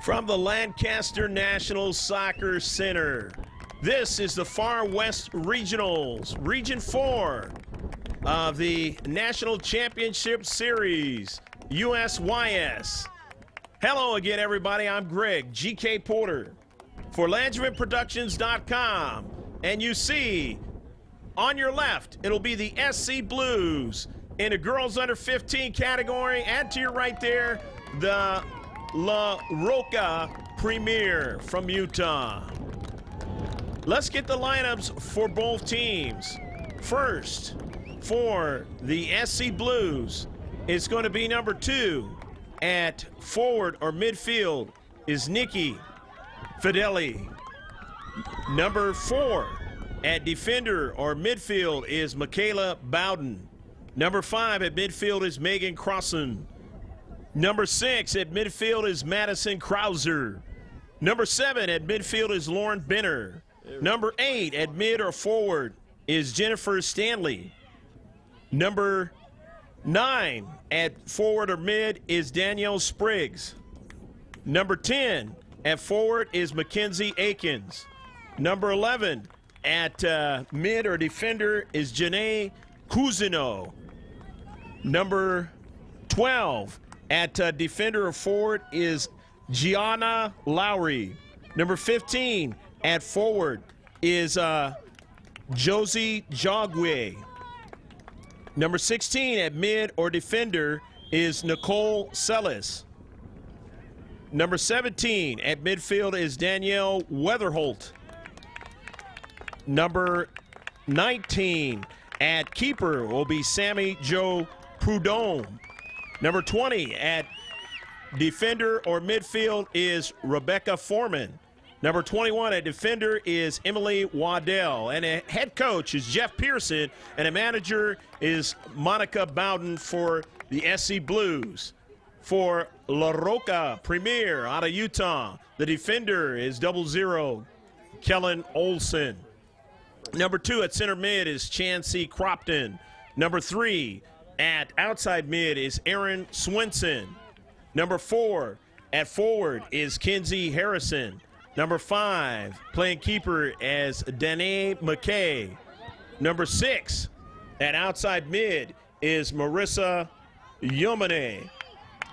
From the Lancaster National Soccer Center, this is the Far West Regionals, Region 4 of the National Championship Series, USYS. Hello again, everybody. I'm Greg, GK Porter, for LangevinProductions.com. And you see, on your left, it'll be the SC Blues in the girls under 15 category, and to your right there, the La Roca Premier from Utah. Let's get the lineups for both teams. First, for the SC Blues, it's going to be number 2 at forward or midfield is Nikki Fideli. Number 4 at defender or midfield is Michaela Bowden. Number 5 at midfield is Megan Crossan. Number 6 at midfield is Madison Krauser. Number 7 at midfield is Lauren Benner. Number 8 at mid or forward is Jennifer Stanley. Number 9 at forward or mid is Danielle Spriggs. Number 10 at forward is Mackenzie Akins. Number 11 at mid or defender is Janae Cousineau. Number 12 at defender or forward is Gianna Lowry. Number 15 at forward is Josie Jogwe. Number 16 at mid or defender is Nicole Sellis. Number 17 at midfield is Danielle Weatherholt. Number 19 at keeper will be Sammy Jo Prudhomme. Number 20 at defender or midfield is Rebecca Foreman. Number 21 at defender is Emily Waddell. And a head coach is Jeff Pearson, and a manager is Monica Bowden for the SC Blues. For La Roca Premier out of Utah, the defender is 00 Kellen Olson. Number 2 at center mid is Chancey Cropton. Number 3 at outside mid is Aaron Swenson. Number 4 at forward is Kinsey Harrison. Number 5 playing keeper as Danae McKay. Number 6 at outside mid is Marissa Yomane.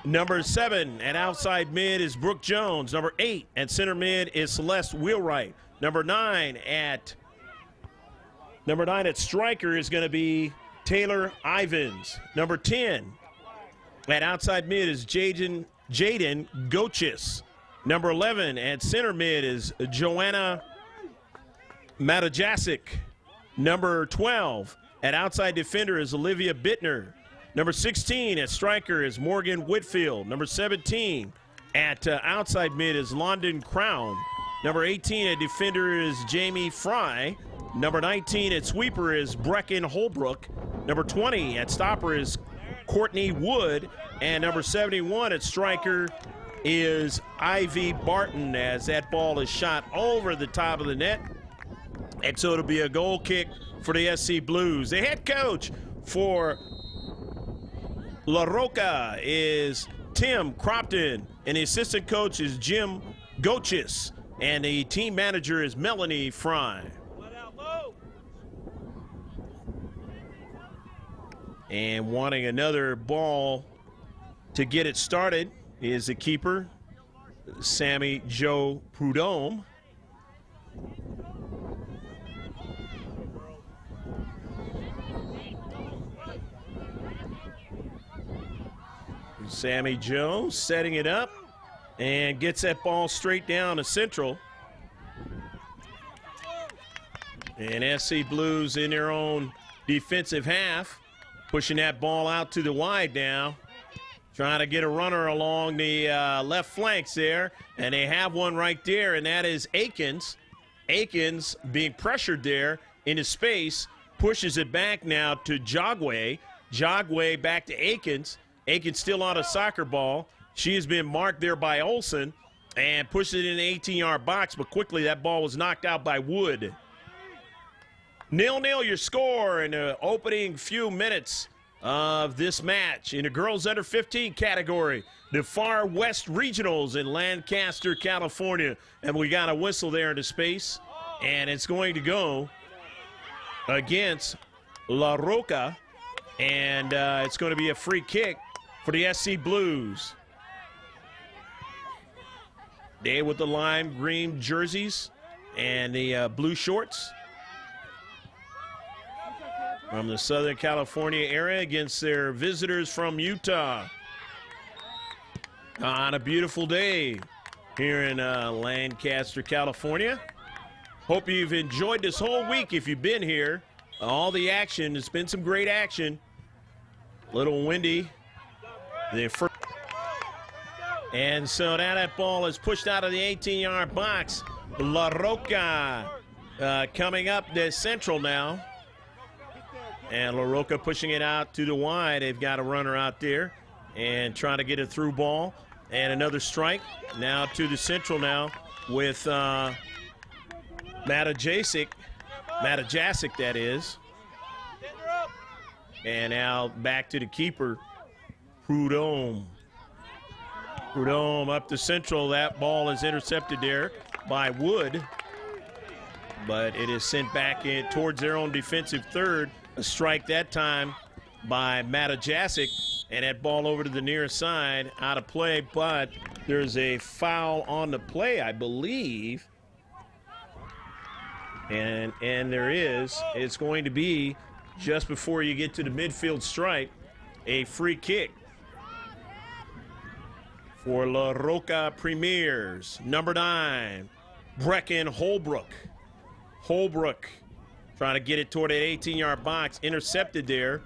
Number 7 at outside mid is Brooke Jones. Number 8 at center mid is Celeste Wheelwright. Number 9 at striker is going to be Taylor Ivins. Number 10 at outside mid is Jaden Gochis. Number 11 at center mid is Joanna Matajasic. Number 12 at outside defender is Olivia Bittner. Number 16 at striker is Morgan Whitfield. Number 17 at outside mid is London Crown. Number 18 at defender is Jamie Fry. Number 19 at sweeper is Brecken Holbrook. Number 20 at stopper is Courtney Wood. And number 71 at striker is Ivy Barton, as that ball is shot over the top of the net. And so it'll be a goal kick for the SC Blues. The head coach for La Roca is Tim Cropton, and the assistant coach is Jim Gochis, and the team manager is Melanie Fry. And wanting another ball to get it started is the keeper, Sammy Jo Prudhomme. Sammy Jo setting it up and gets that ball straight down to central. And SC Blues in their own defensive half, pushing that ball out to the wide now. Trying to get a runner along the left flanks there, and they have one right there, and that is Akins. Akins being pressured there into space, pushes it back now to Jogwe. Jogwe back to Akins. Akins still on a soccer ball. She has been marked there by Olson and pushed it in the 18-yard box, but quickly that ball was knocked out by Wood. 0-0 your score in the opening few minutes of this match in the girls under 15 category, the Far West Regionals in Lancaster, California. And we got a whistle there into space, and it's going to go against La Roca, and it's going to be a free kick for the SC Blues. They with the lime green jerseys and the blue shorts from the Southern California area against their visitors from Utah on a beautiful day here in Lancaster, California. Hope you've enjoyed this whole week if you've been here. All the action, it's been some great action. A little windy. And so now that ball is pushed out of the 18-yard box. La Roca coming up the central now. And La Roca pushing it out to the wide. They've got a runner out there and trying to get a through ball. And another strike now to the central now with Matajasic, that is. And now back to the keeper, Prudhomme. Prudhomme up the central. That ball is intercepted there by Wood. But it is sent back in towards their own defensive third. A strike that time by Matajasic, and that ball over to the near side, out of play, but there's a foul on the play, I believe. And there is. It's going to be, just before you get to the midfield stripe, a free kick for La Roca Premiers. Number 9, Brecken Holbrook. Holbrook trying to get it toward that 18-yard box, intercepted there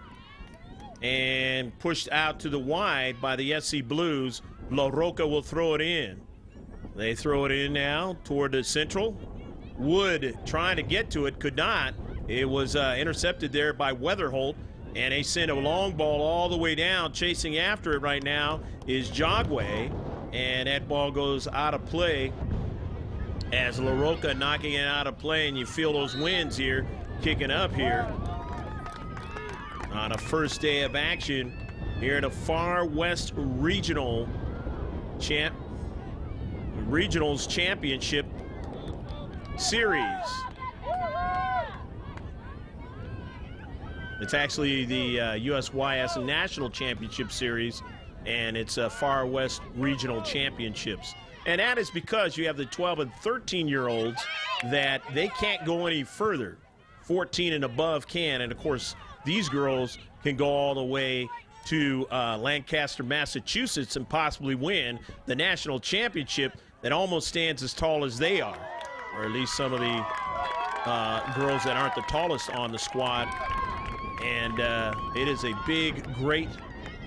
and pushed out to the wide by the SC Blues. La Roca will throw it in. They throw it in now toward the central. Wood trying to get to it, could not. It was intercepted there by Weatherholt, and they sent a long ball all the way down. Chasing after it right now is Jogway, and that ball goes out of play as La Roca knocking it out of play, and you feel those winds here kicking up here on a first day of action here at a Far West Regionals Championship Series. It's actually the USYS National Championship Series, and it's Far West Regional Championships. And that is because you have the 12 and 13-year-olds that they can't go any further. 14 and above can, and of course these girls can go all the way to Lancaster, Massachusetts, and possibly win the national championship that almost stands as tall as they are, or at least some of the girls that aren't the tallest on the squad. And it is a big, great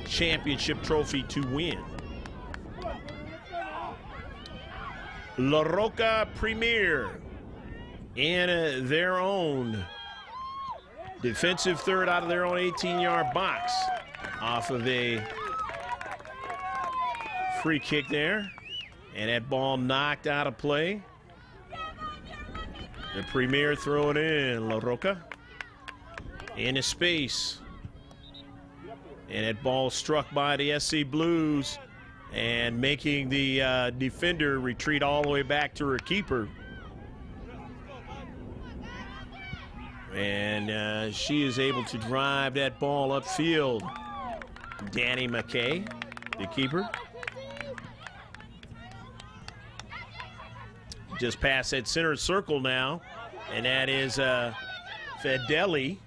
championship trophy to win. La Roca Premier in their own defensive third out of their own 18-yard box off of a free kick there, and that ball knocked out of play. The Premier throw it in. La Roca into space, and that ball struck by the SC Blues and making the defender retreat all the way back to her keeper. And she is able to drive that ball upfield. Danny McKay, the keeper. Just past that center circle now, and that is Fedeli.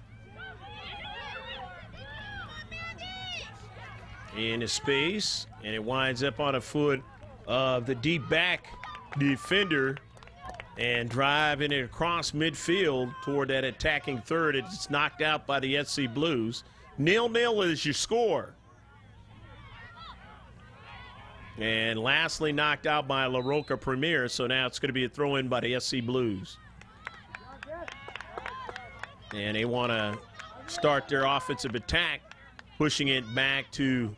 Into space, and it winds up on a foot of the deep back defender and driving it across midfield toward that attacking third. It's knocked out by the SC Blues. 0-0 is your score. And lastly, knocked out by La Roca Premier, so now it's going to be a throw-in by the SC Blues. And they want to start their offensive attack, pushing it back to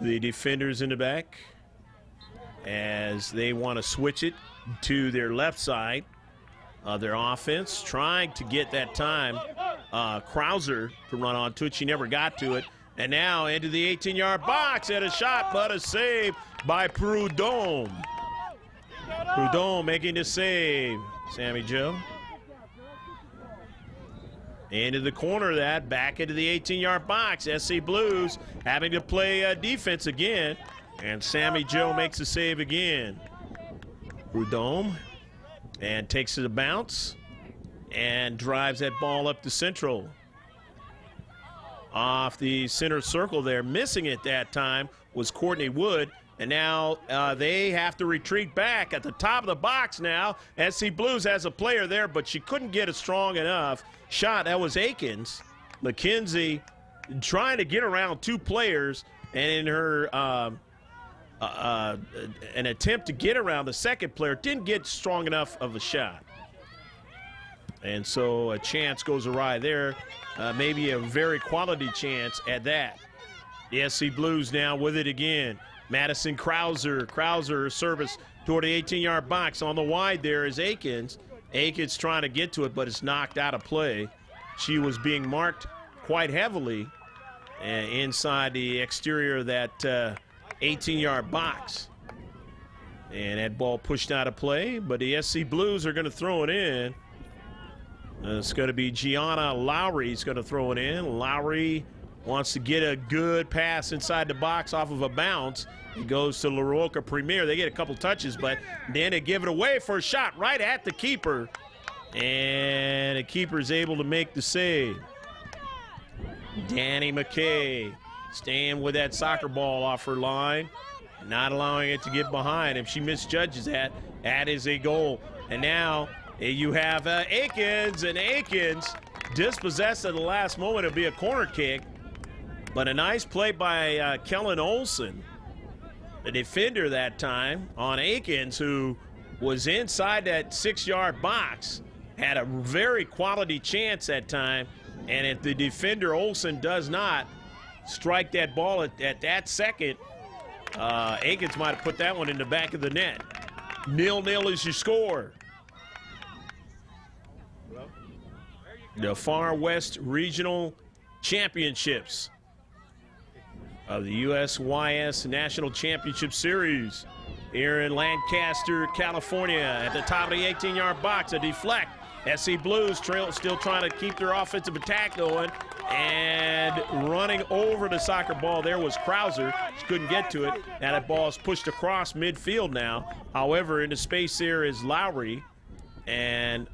the defenders in the back as they want to switch it to their left side of their offense, trying to get that time Krauser to run onto it. She never got to it. And now into the 18-yard box, and a shot, but a save by Prudhomme. Prudhomme making the save, Sammy Joe. Into the corner of that, back into the 18-yard box. SC Blues having to play defense again, and Sammy Joe makes the save again. Prudhomme, and takes it a bounce, and drives that ball up to Central. Off the center circle there, missing it that time was Courtney Wood, and now they have to retreat back at the top of the box now. SC Blues has a player there, but she couldn't get a strong enough shot. That was Akins. McKenzie trying to get around two players, and in her an attempt to get around the second player, didn't get strong enough of a shot. And so a chance goes awry there. Maybe a very quality chance at that. The SC Blues now with it again. Madison Krauser. Krauser service toward the 18-yard box. On the wide there is Akins. Akins trying to get to it, but it's knocked out of play. She was being marked quite heavily inside the exterior of that 18-yard box. And that ball pushed out of play, but the SC Blues are going to throw it in. It's going to be Gianna Lowry's going to throw it in. Lowry wants to get a good pass inside the box off of a bounce. It goes to Roca Premier. They get a couple touches, but then they give it away for a shot right at the keeper. And the keeper's able to make the save. Danny McKay staying with that soccer ball off her line, not allowing it to get behind. If she misjudges that, that is a goal. And now you have Akins, and Akins dispossessed at the last moment. It'll be a corner kick, but a nice play by Kellen Olson, the defender that time, on Akins, who was inside that 6-yard box, had a very quality chance that time, and if the defender Olson does not strike that ball at that second, Akins might have put that one in the back of the net. 0-0 is your score. The Far West Regional Championships of the USYS National Championship Series here in Lancaster, California. At the top of the 18-yard box, a deflect. SC Blues still trying to keep their offensive attack going, and running over the soccer ball there was Krauser. She couldn't get to it. Now that ball is pushed across midfield now. However, in the space there is Lowry, and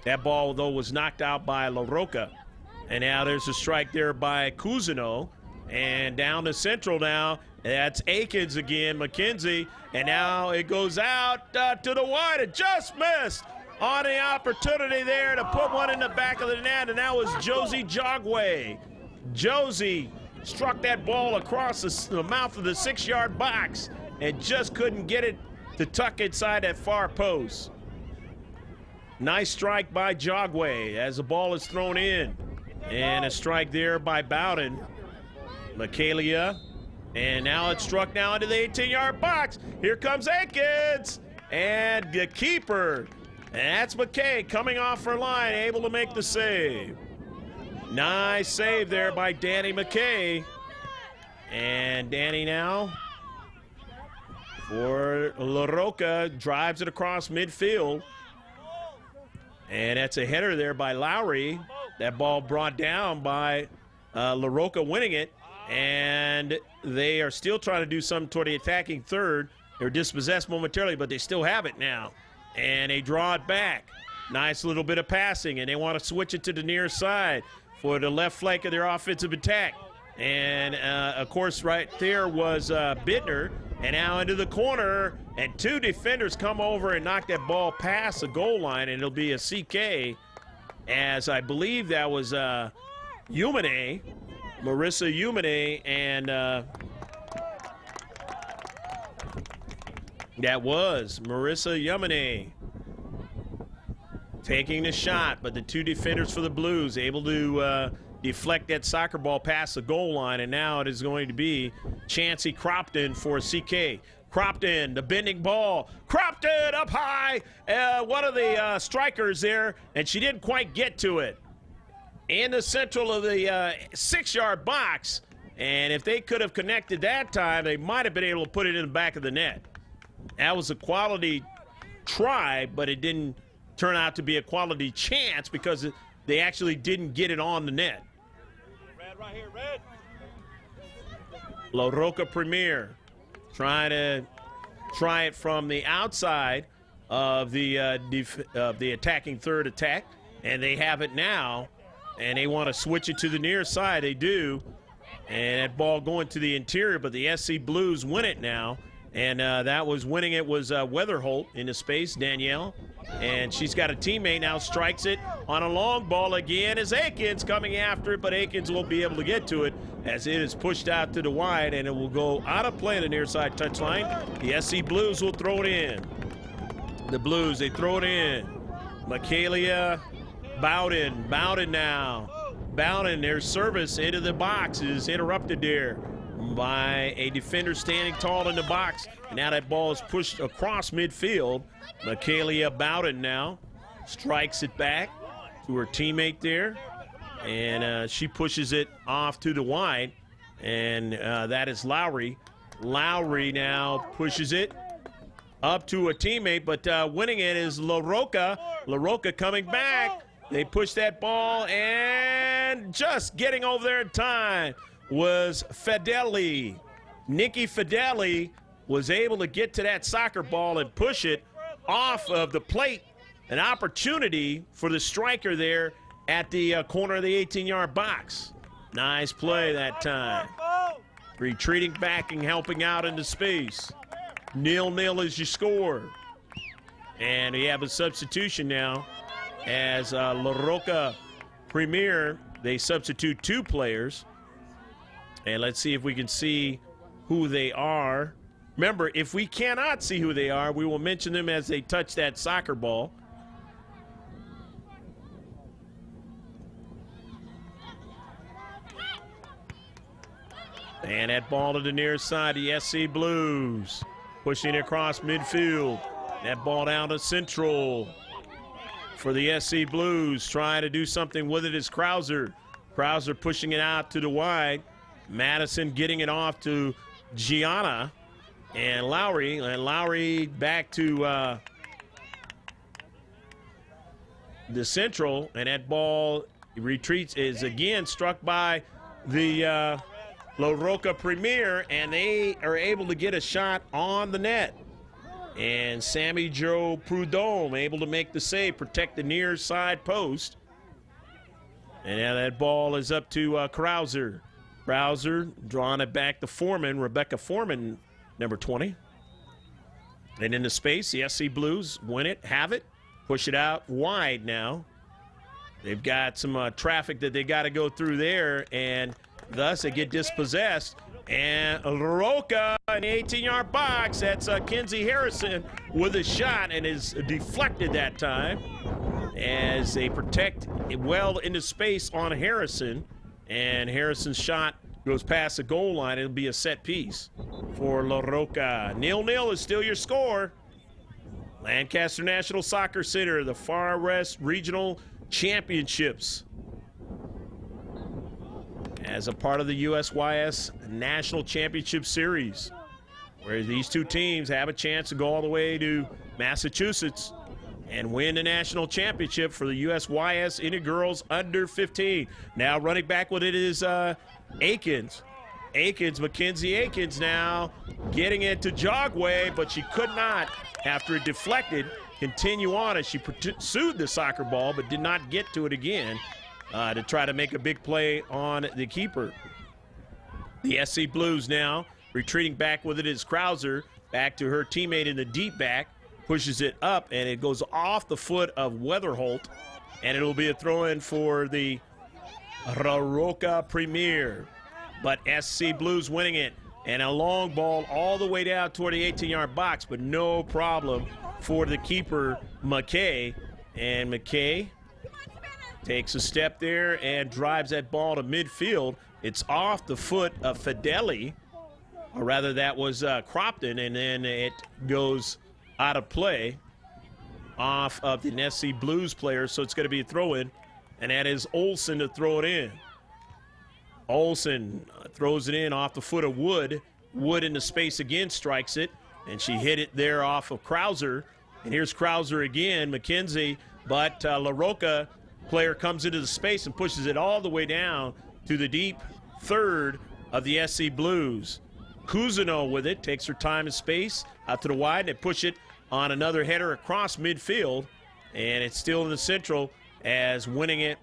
that ball, though, was knocked out by La Roca. And now there's a strike there by Cousineau. And down to Central now, that's Akins again, McKenzie. And now it goes out to the wide. It just missed on the opportunity there to put one in the back of the net. And that was Josie Jogway. Josie struck that ball across the mouth of the 6-yard box and just couldn't get it to tuck inside that far post. Nice strike by Jogway as the ball is thrown in. And a strike there by Bowden. Michaelia. And now it's struck now into the 18-yard box. Here comes Akins. And the keeper. And that's McKay coming off her line, able to make the save. Nice save there by Danny McKay. And Danny now for La Roca drives it across midfield. And that's a header there by Lowry. That ball brought down by La Roca winning it. And they are still trying to do something toward the attacking third. They're dispossessed momentarily, but they still have it now. And they draw it back. Nice little bit of passing, and they want to switch it to the near side for the left flank of their offensive attack. And, of course, right there was Bittner. And now into the corner, and two defenders come over and knock that ball past the goal line, and it'll be a CK, as I believe that was Umane, Marissa Umane, and that was Marissa Umane taking the shot, but the two defenders for the Blues able to deflect that soccer ball past the goal line, and now it is going to be Chancey Cropton for CK. Cropton, the bending ball. Cropton up high. One of the strikers there, and she didn't quite get to it. In the central of the 6-yard box, And if they could have connected that time, they might have been able to put it in the back of the net. That was a quality try, but it didn't turn out to be a quality chance because they actually didn't get it on the net. Red right here, red. La Roca Premier trying to try it from the outside of the attacking third attack, and they have it now, and they want to switch it to the near side. They do, and that ball going to the interior, but the SC Blues win it now, and that was winning it was Weatherholt in the space, Danielle, and she's got a teammate now, strikes it on a long ball again as Akins coming after it, but Akins won't be able to get to it as it is pushed out to the wide, and it will go out of play to the near side touchline. The SC Blues will throw it in. The Blues, they throw it in. Michaela Bowden now. Bowden, their service into the box is interrupted there by a defender standing tall in the box. And now that ball is pushed across midfield. Michaela Bowden now strikes it back to her teammate there. And she pushes it off to the wide. And that is Lowry. Lowry now pushes it up to a teammate, but winning it is La Roca. La Roca coming back. They push that ball, and just getting over there in time was Fedeli. Nikki Fedeli was able to get to that soccer ball and push it off of the plate. An opportunity for the striker there at the corner of the 18-yard box. Nice play that time. Retreating back and helping out into space. 0-0 is your score. And we have a substitution now as La Roca Premier, they substitute 2 players. And let's see if we can see who they are. Remember, if we cannot see who they are, we will mention them as they touch that soccer ball. And that ball to the near side, the SC Blues. Pushing it across midfield. That ball down to central for the SC Blues. Trying to do something with it is Krauser. Krauser pushing it out to the wide. Madison getting it off to Gianna. And Lowry. And Lowry back to the central. And that ball retreats, is again struck by the La Roca Premier, and they are able to get a shot on the net. And Sammy Jo Prudhomme able to make the save, protect the near side post. And now that ball is up to Krauser. Krauser drawing it back to Foreman, Rebecca Foreman, number 20. And in the space, the SC Blues win it, have it, push it out wide now. They've got some traffic that they got to go through there, and thus they get dispossessed. And Roca in the 18-yard box. That's Kenzie Harrison with a shot, and is deflected that time as they protect well into space on Harrison. And Harrison's shot goes past the goal line. It'll be a set piece for La Roca. 0-0 is still your score. Lancaster National Soccer Center, the Far West Regional Championships, as a part of the USYS National Championship Series, where these two teams have a chance to go all the way to Massachusetts and win the national championship for the USYS Inter Girls Under 15. Now running back with it is Akins. Mackenzie Akins now getting it to Jogway, but she could not, after it deflected, continue on as she pursued the soccer ball but did not get to it again to try to make a big play on the keeper. The SC Blues now retreating back with it is Krauser, back to her teammate in the deep back, pushes it up, and it goes off the foot of Weatherholt, and it'll be a throw-in for the Roca Premier. But SC Blues winning it, and a long ball all the way down toward the 18-yard box, but no problem for the keeper, McKay. And McKay takes a step there and drives that ball to midfield. It's off the foot of Fedeli, or rather that was Cropton, and then it goes out of play off of the SC Blues player, so it's going to be a throw-in, and that is Olsen to throw it in. Olsen throws it in off the foot of Wood. Wood into space again, strikes it, and she hit it there off of Krauser. And here's Krauser again, McKenzie, but La Roca player comes into the space and pushes it all the way down to the deep third of the SC Blues. Cousineau with it, takes her time and space out to the wide, and push it on another header across midfield, and it's still in the central as winning it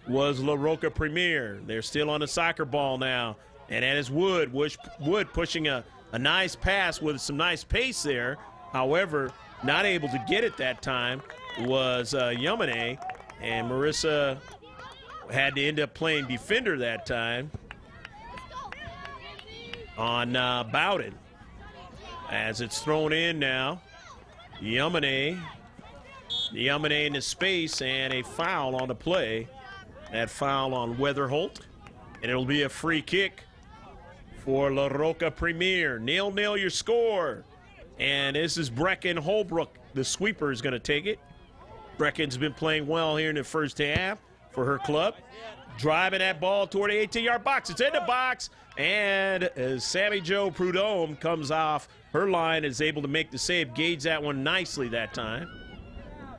was La Roca Premier. They're still on the soccer ball now, and that is Wood. Wood pushing a nice pass with some nice pace there. However, not able to get it that time was Yamane, and Marissa had to end up playing defender that time on Bowden. As it's thrown in now, Yamane into space, and a foul on the play. That foul on Weatherholt, and it'll be a free kick for La Roca Premier. 0-0 your score. And this is Brecken Holbrook. The sweeper is going to take it. Brecken's been playing well here in the first half for her club. Driving that ball toward the 18-yard box. It's in the box, and as Sammy Jo Prudhomme comes off her line, is able to make the save. Gauge that one nicely that time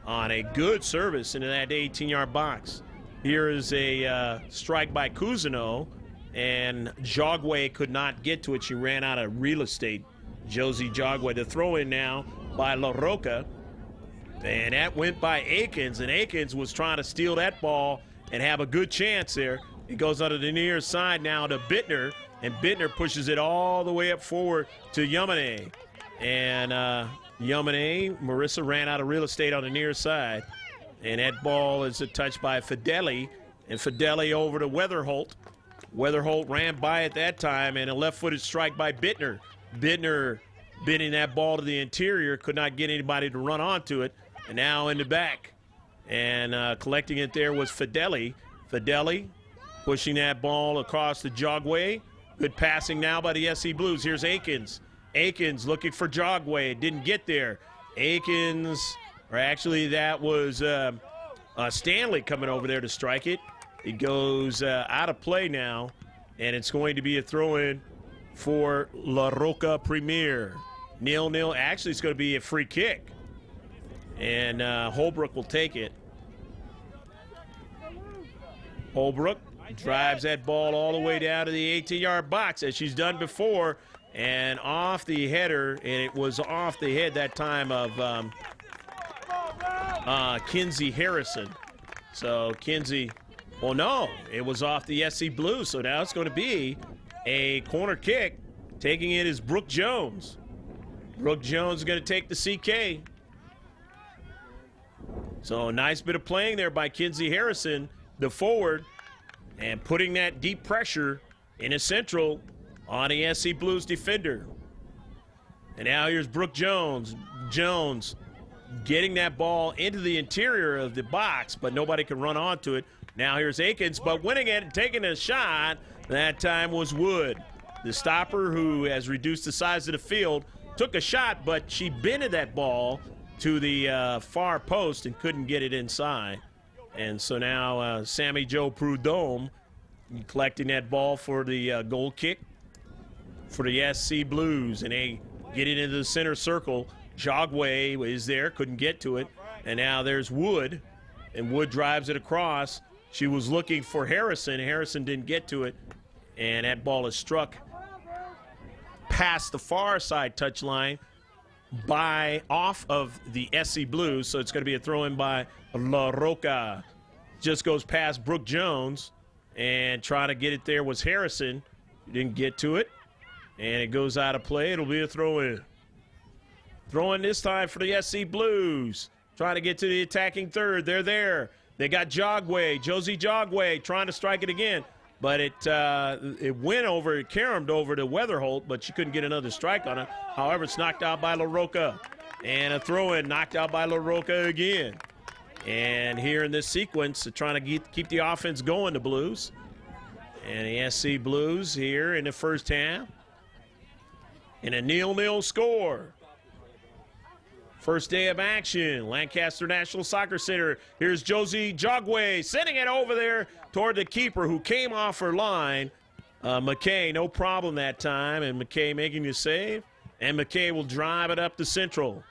on a good service into that 18-yard box. Here is a strike by Cousineau, and Jogway could not get to it. She ran out of real estate. Josie Jogway, the throw in now by La Roca, and that went by Akins, and Akins was trying to steal that ball and have a good chance there. It goes under the near side now to Bittner, and Bittner pushes it all the way up forward to Yamane. And Yamane, Marissa ran out of real estate on the near side, and that ball is a touch by Fideli, and Fideli over to Weatherholt. Weatherholt ran by at that time, and a left-footed strike by Bittner. Bittner bidding that ball to the interior, could not get anybody to run onto it, and now in the back. And collecting it there was Fideli. Fideli pushing that ball across the Jogway. Good passing now by the SC Blues. Here's Akins. Akins looking for Jogway. Didn't get there. Akins, or actually that was Stanley coming over there to strike it. It goes out of play now, and it's going to be a throw-in for La Roca Premier. 0-0. Actually, it's going to be a free kick, and Holbrook will take it. Holbrook drives that ball all the way down to the 18-yard box, as she's done before, and off the header, and it was off the head that time of Kinsey Harrison. So Kinsey, well, no, it was off the SC Blues, so now it's going to be a corner kick. Taking it is Brooke Jones. Brooke Jones is going to take the CK. So a nice bit of playing there by Kinsey Harrison, the forward, and putting that deep pressure in a central on the SC Blues defender. And now here's Brooke Jones. Jones getting that ball into the interior of the box, but nobody can run onto it. Now here's Akins, but winning it and taking a shot, that time was Wood. The stopper, who has reduced the size of the field, took a shot, but she bended that ball to the far post and couldn't get it inside. And so now Sammy Jo Prudhomme collecting that ball for the goal kick for the SC Blues, and they get it into the center circle. Jogway is there, couldn't get to it, and now there's Wood, and Wood drives it across. She was looking for Harrison. Harrison didn't get to it, and that ball is struck past the far side touchline off of the SC Blues, so it's going to be a throw-in by La Roca. Just goes past Brooke Jones, and trying to get it there was Harrison. Didn't get to it, and it goes out of play. It'll be a throw-in. Throw-in this time for the SC Blues. Trying to get to the attacking third. They're there. They got Jogway, Josie Jogway, trying to strike it again. But it went over, it caromed over to Weatherholt, but she couldn't get another strike on it. However, it's knocked out by La Roca. And a throw-in knocked out by La Roca again. And here in this sequence, they're trying to keep the offense going, the Blues. And the SC Blues here in the first half. In a 0-0 score. First day of action, Lancaster National Soccer Center. Here's Josie Jogway sending it over there toward the keeper, who came off her line McKay, no problem that time, and McKay making the save. And McKay will drive it up the central.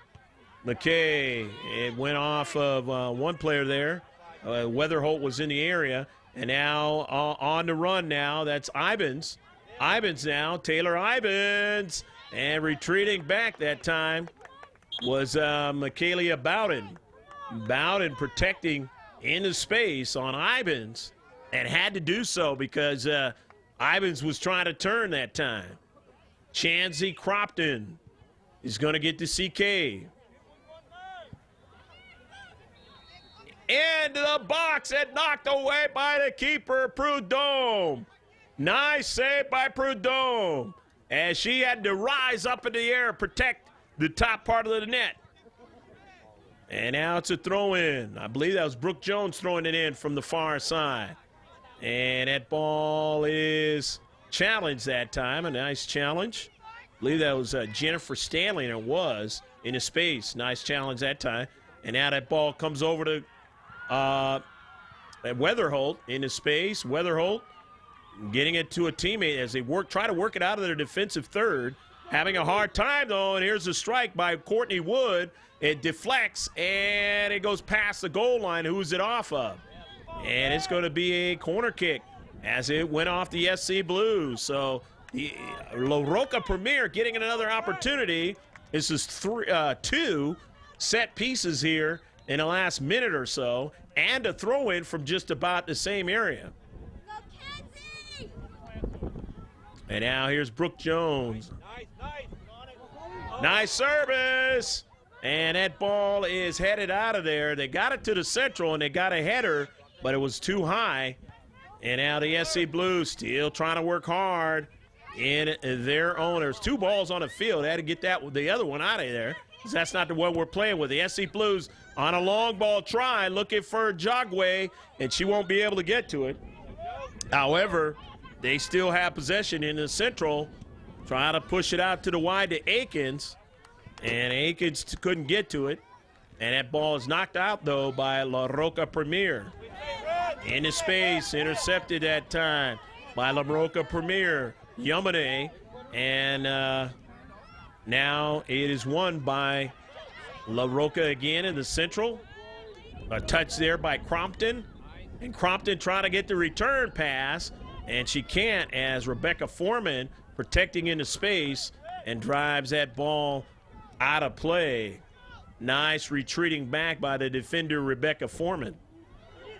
McKay, it went off of one player there. Weatherholt was in the area. And now on the run now, that's Ivins. Ivins now, Taylor Ivins. And retreating back that time was Michaelia Bowden. Bowden protecting into space on Ivins, and had to do so because Ivins was trying to turn that time. Chansey Cropton is going to get to CK. Into the box and knocked away by the keeper, Prudhomme. Nice save by Prudhomme as she had to rise up in the air, protect the top part of the net. And now it's a throw-in. I believe that was Brooke Jones throwing it in from the far side. And that ball is challenged that time, a nice challenge. I believe that was Jennifer Stanley, and it was in the space. Nice challenge that time. And now that ball comes over to Weatherholt in the space. Weatherholt getting it to a teammate as they try to work it out of their defensive third. Having a hard time, though, and here's a strike by Courtney Wood. It deflects, and it goes past the goal line. Who's it off of? And it's going to be a corner kick as it went off the SC Blues. So the Roca Premier getting another opportunity. This is two set pieces here in the last minute or so, and a throw-in from just about the same area. And now here's Brooke Jones. Nice service. And that ball is headed out of there. They got it to the central, and they got a header, but it was too high. And now the SC Blues still trying to work hard in their own. There's two balls on the field. They had to get the other one out of there, because that's not the one we're playing with. The SC Blues on a long ball try, looking for Jogway, and she won't be able to get to it. However, they still have possession in the central, trying to push it out to the wide to Akins, and Akins couldn't get to it. And that ball is knocked out, though, by La Roca Premier. Into space, intercepted that time by La Roca Premier. Yamane, and now it is won by La Roca again in the central. A touch there by Crompton, and Crompton trying to get the return pass, and she can't, as Rebecca Foreman protecting into space and drives that ball out of play. Nice retreating back by the defender Rebecca Foreman.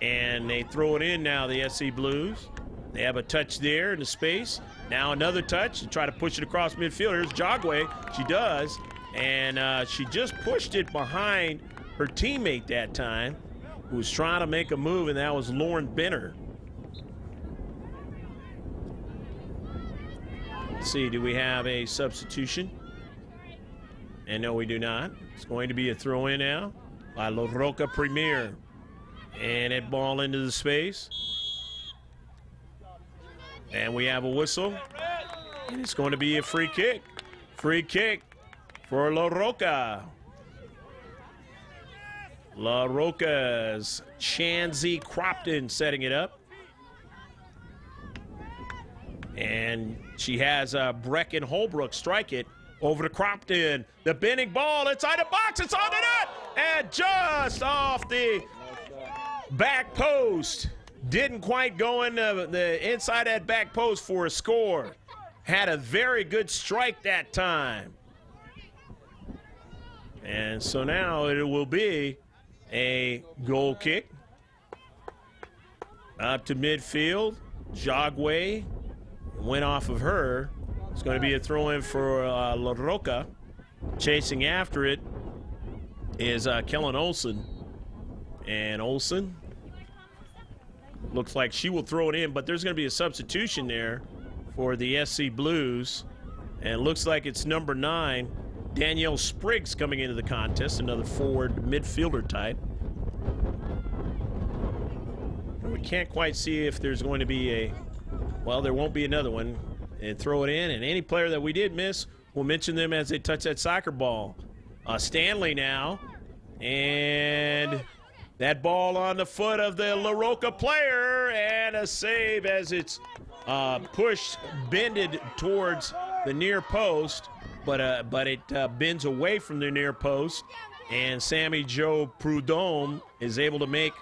And they throw it in now, the SC Blues. They have a touch there in the space. Now another touch to try to push it across midfield. Here's Jogway. She does. And she just pushed it behind her teammate that time, who was trying to make a move, and that was Lauren Benner. Let's see, do we have a substitution? And no, we do not. It's going to be a throw-in now by La Roca Premier. And that ball into the space. And we have a whistle. And it's going to be a free kick. Free kick for La Roca. La Roca's Chansey Cropton setting it up. And she has Brecken Holbrook strike it over to Cropton. The bending ball inside the box. It's on the net. And just off the back post. Didn't quite go in the inside that back post for a score. Had a very good strike that time. And so now it will be a goal kick. Up to midfield. Jogway went off of her. It's going to be a throw-in for La Roca. Chasing after it is Kellen Olson. And Olson looks like she will throw it in, but there's going to be a substitution there for the SC Blues. And it looks like it's number 9, Danielle Spriggs, coming into the contest, another forward midfielder type. And we can't quite see if there's going to be well, there won't be another one. And throw it in, and any player that we did miss, we'll mention them as they touch that soccer ball. Stanley now, and that ball on the foot of the La Roca player, and a save as it's pushed, bended towards the near post, but it bends away from the near post, and Sammy Joe Prudhomme is able to make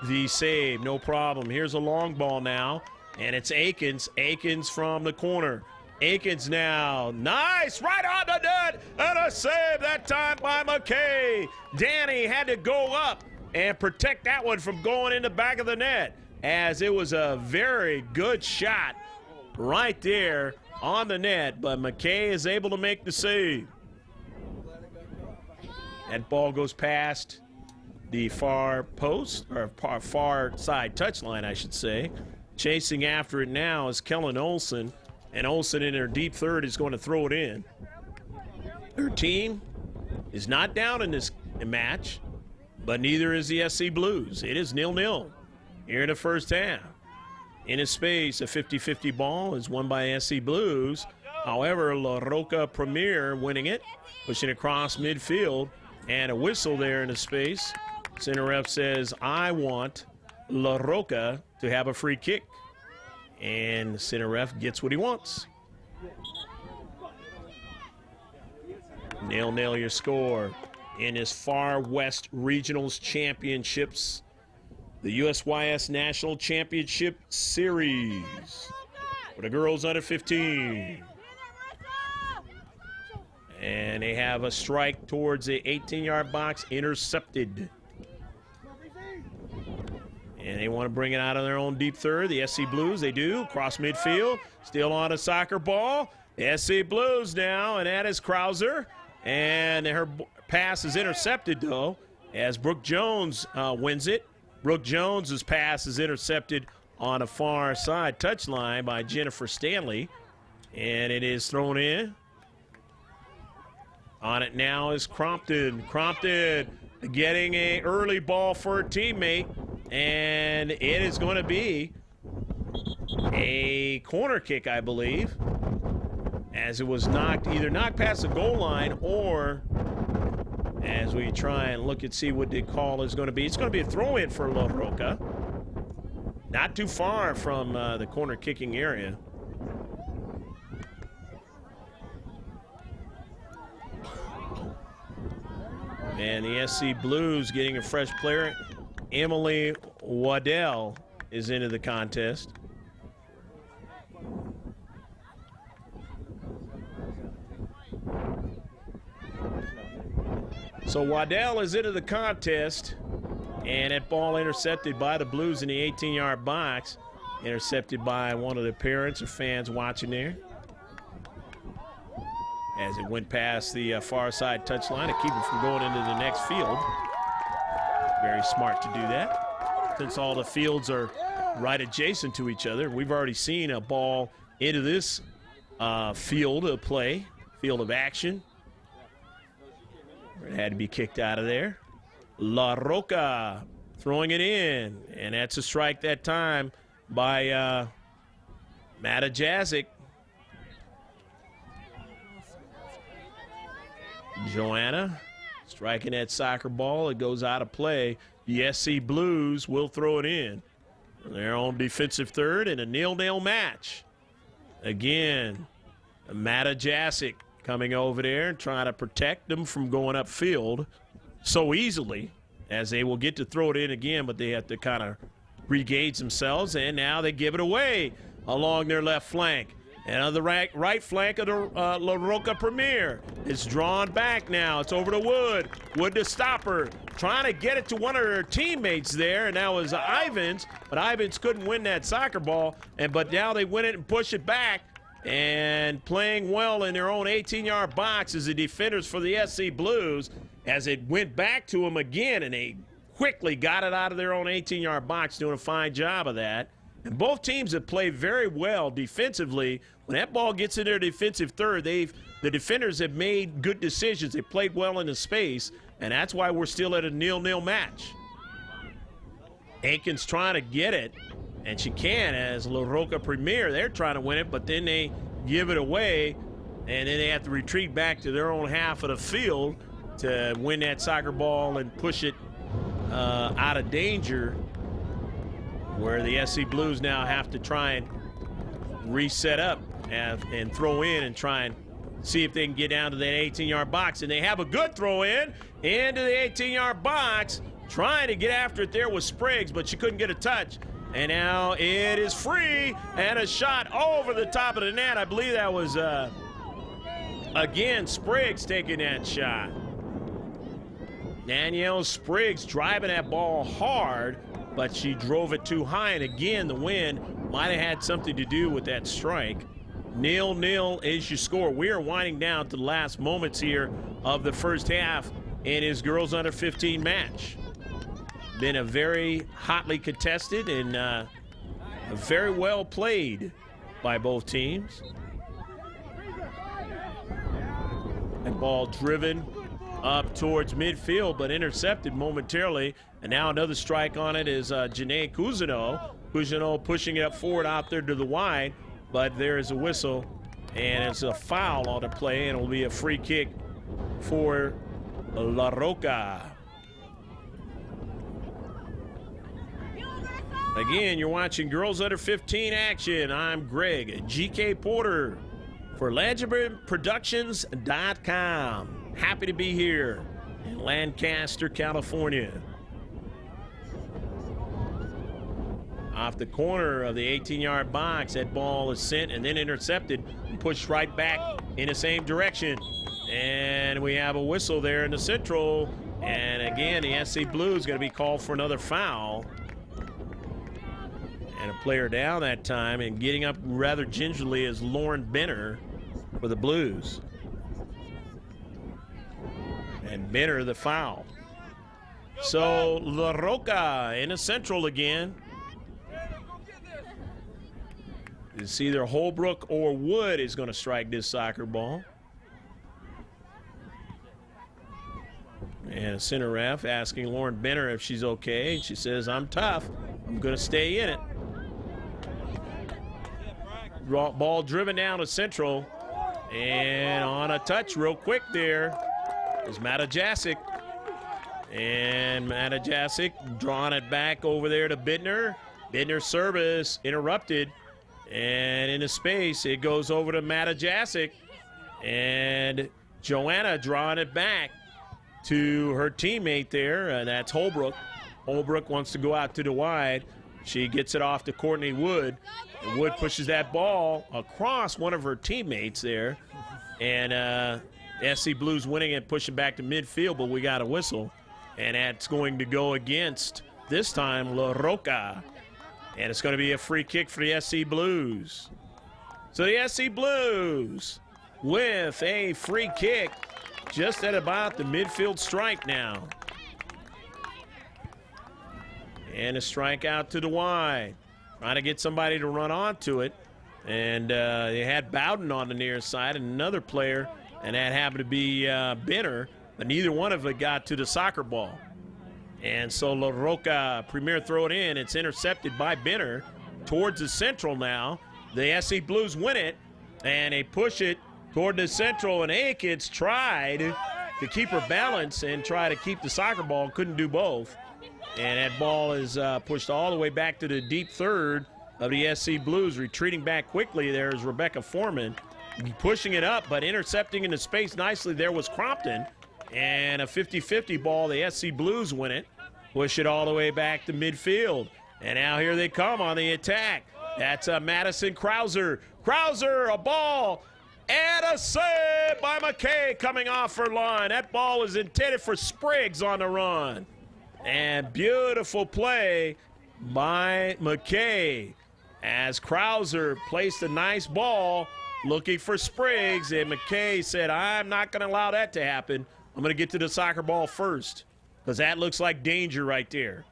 the save. No problem. Here's a long ball now, and it's Akins. Akins from the corner. Akins now. Nice. Right on the net. And a save that time by McKay. Danny had to go up and protect that one from going in the back of the net, as it was a very good shot right there on the net, but McKay is able to make the save. That ball goes past the far post, or far side touchline, I should say. Chasing after it now is Kellen Olson, and Olson in her deep third is going to throw it in. Her team is not down in this match, but neither is the SC Blues. It is 0-0 here in the first half. In his space, a 50-50 ball is won by SC Blues. However, La Roca Premier winning it, pushing across midfield, and a whistle there in his space. Center ref says, I want La Roca to have a free kick. And the center ref gets what he wants. 0-0 your score in this Far West Regionals Championships, the USYS National Championship Series for the girls under 15. And they have a strike towards the 18-yard box, intercepted. And they want to bring it out of their own deep third. The SC Blues, they do. Cross midfield, still on a soccer ball. The SC Blues now, and that is Krauser. And her pass is intercepted, though, as Brooke Jones wins it. Brooke Jones's pass is intercepted on a far side touchline by Jennifer Stanley, and it is thrown in. On it now is Crompton. Crompton getting an early ball for her teammate, and it is going to be a corner kick, I believe, as it was either knocked past the goal line, or as we try and look and see what the call is going to be. It's going to be a throw-in for La Roca. Not too far from the corner kicking area. And the SC Blues getting a fresh player. Emily Waddell is into the contest. So Waddell is into the contest, and that ball intercepted by the Blues in the 18-yard box. Intercepted by one of the parents or fans watching there, as it went past the far side touchline to keep it from going into the next field. Very smart to do that, since all the fields are right adjacent to each other. We've already seen a ball into this field of play, field of action. It had to be kicked out of there. La Roca throwing it in, and that's a strike that time by Mata Jazic. Joanna striking that soccer ball. It goes out of play. The SC Blues will throw it in. Their own defensive third in a 0-0 match. Again, Mata Jazic coming over there and trying to protect them from going upfield so easily, as they will get to throw it in again, but they have to kind of re-gauge themselves, and now they give it away along their left flank. And on the right flank of the La Roca Premier, it's drawn back now. It's over to Wood. Wood to stop her. Trying to get it to one of her teammates there, and that was Ivins, but Ivins couldn't win that soccer ball. But now they win it and push it back. And playing well in their own 18-yard box is the defenders for the SC Blues, as it went back to them again, and they quickly got it out of their own 18-yard box, doing a fine job of that. And both teams have played very well defensively. When that ball gets in their defensive third, the defenders have made good decisions. They played well in the space, and that's why we're still at a 0-0 match. Aiken's trying to get it, and she can, as La Roca Premier. They're trying to win it, but then they give it away, and then they have to retreat back to their own half of the field to win that soccer ball and push it out of danger, where the SC Blues now have to try and reset up and throw in and try and see if they can get down to that 18-yard box. And they have a good throw in into the 18-yard box, trying to get after it there with Spriggs, but she couldn't get a touch. And now it is free, and a shot over the top of the net. I believe that was, again, Spriggs taking that shot. Danielle Spriggs driving that ball hard, but she drove it too high. And again, the wind might have had something to do with that strike. 0-0 is your score. We are winding down to the last moments here of the first half in his girls under 15 match. Been a very hotly contested and very well played by both teams. And ball driven up towards midfield, but intercepted momentarily. And now another strike on it is Janae Cousineau. Cousineau pushing it up forward out there to the wide, but there is a whistle, and it's a foul on the play, and it will be a free kick for La Roca. Again, you're watching Girls Under 15 action. I'm Greg GK Porter for LancasterProductions.com. Happy to be here in Lancaster, California. Off the corner of the 18-yard box, that ball is sent and then intercepted and pushed right back in the same direction. And we have a whistle there in the central. And again, the SC Blues is going to be called for another foul. And a player down that time, and getting up rather gingerly is Lauren Benner for the Blues. And Benner the foul. So La Roca in the central again. It's either Holbrook or Wood is going to strike this soccer ball. And a center ref asking Lauren Benner if she's okay. And she says, I'm tough. I'm going to stay in it. Ball driven down to central. And on a touch real quick there is Matajasic. And Matajasic drawing it back over there to Bittner. Bittner service interrupted. And in the space, it goes over to Matajasic. And Joanna drawing it back to her teammate there, and that's Holbrook. Holbrook wants to go out to the wide. She gets it off to Courtney Wood. And Wood pushes that ball across one of her teammates there. And SC Blues winning it, pushing back to midfield, but we got a whistle. And that's going to go against, this time, La Roca. And it's going to be a free kick for the SC Blues. So the SC Blues with a free kick just at about the midfield stripe now. And a strike out to the wide. Trying to get somebody to run onto it. And they had Bowden on the near side and another player, and that happened to be Benner, but neither one of it got to the soccer ball. And so La Roca, Premier throw it in. It's intercepted by Benner towards the central now. The SC Blues win it, and they push it toward the central, and Aikens tried to keep her balance and try to keep the soccer ball, couldn't do both. And that ball is pushed all the way back to the deep third of the SC Blues. Retreating back quickly there is Rebecca Foreman, pushing it up, but intercepting into space nicely there was Crompton. And a 50-50 ball, the SC Blues win it. Push it all the way back to midfield. And now here they come on the attack. That's Madison Krauser. Krauser, a ball, and a save by McKay coming off her line. That ball is intended for Spriggs on the run. And beautiful play by McKay as Krauser placed a nice ball looking for Spriggs. And McKay said, I'm not going to allow that to happen. I'm going to get to the soccer ball first, because that looks like danger right there.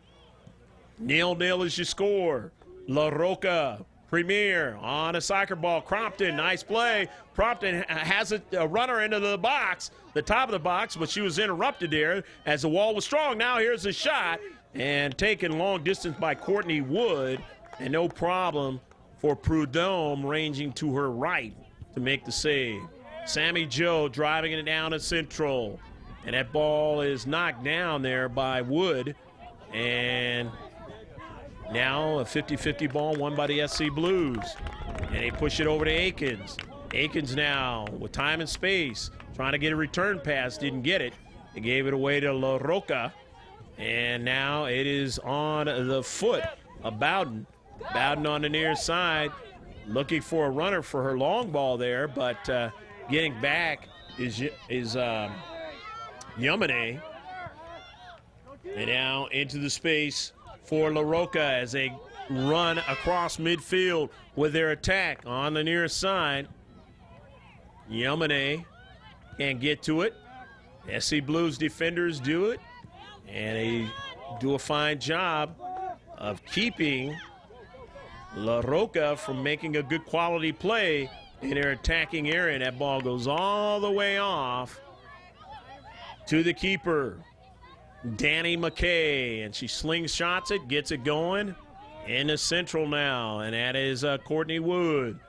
0-0 is your score. La Roca, Premier on a soccer ball. Crompton, nice play. Crompton has a runner into the box, the top of the box, but she was interrupted there as the wall was strong. Now here's a shot, and taken long distance by Courtney Wood, and no problem for Prudhomme ranging to her right to make the save. Sammy Joe driving it down to central. And that ball is knocked down there by Wood. And now a 50-50 ball won by the SC Blues. And they push it over to Akins. Akins now with time and space, trying to get a return pass, didn't get it. They gave it away to La Roca. And now it is on the foot of Bowden. Bowden on the near side, looking for a runner for her long ball there, but getting back is Yamane. And now into the space for La Roca as they run across midfield with their attack on the near side. Yamane can't get to it. SC Blues defenders do it, and they do a fine job of keeping La Roca from making a good quality play in their attacking area. And that ball goes all the way off to the keeper, Danny McKay, and she slingshots it, gets it going into central now, and that is Courtney Wood.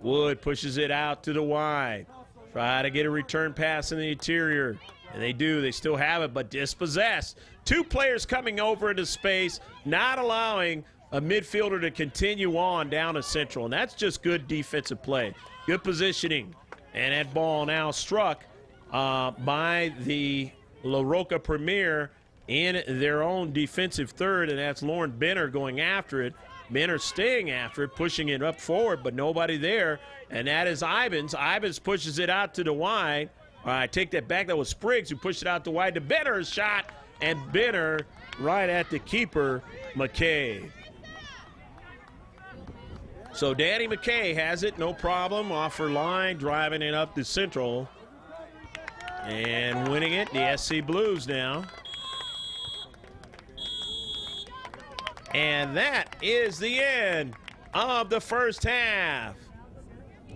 Wood pushes it out to the wide. Try to get a return pass in the interior, and they do. They still have it, but dispossessed. Two players coming over into space, not allowing a midfielder to continue on down to central, and that's just good defensive play. Good positioning, and that ball now struck by the La Roca Premier in their own defensive third, and that's Lauren Benner going after it. Benner staying after it, pushing it up forward, but nobody there, and that is Ivins. Ivins pushes it out to the wide. I take that back. That was Spriggs who pushed it out to wide to Benner's shot, and Benner right at the keeper, McKay. So Danny McKay has it, no problem, off her line, driving it up to central, and winning it, the SC Blues now. And that is the end of the first half.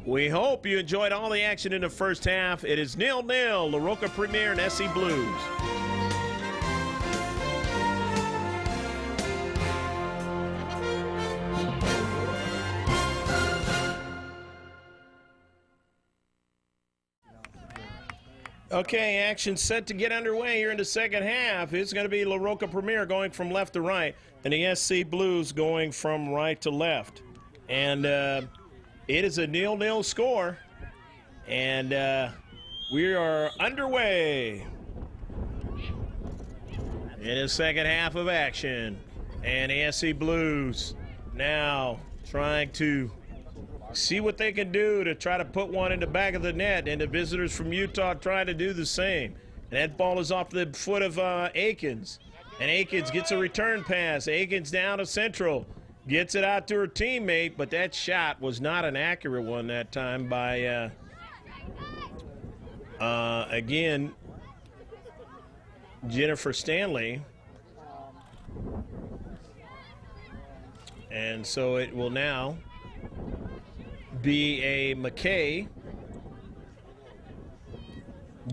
We hope you enjoyed all the action in the first half. It is 0-0, La Roca Premier and SC Blues. Okay, action set to get underway here in the second half. It's going to be La Roca Premier going from left to right, and the SC Blues going from right to left. And it is a 0-0 score, and we are underway in the second half of action. And the SC Blues now trying to see what they can do to try to put one in the back of the net, and the visitors from Utah trying to do the same. And that ball is off the foot of Akins. And Akins gets a return pass. Akins down to central. Gets it out to her teammate, but that shot was not an accurate one that time by, again, Jennifer Stanley. And so it will now be a McKay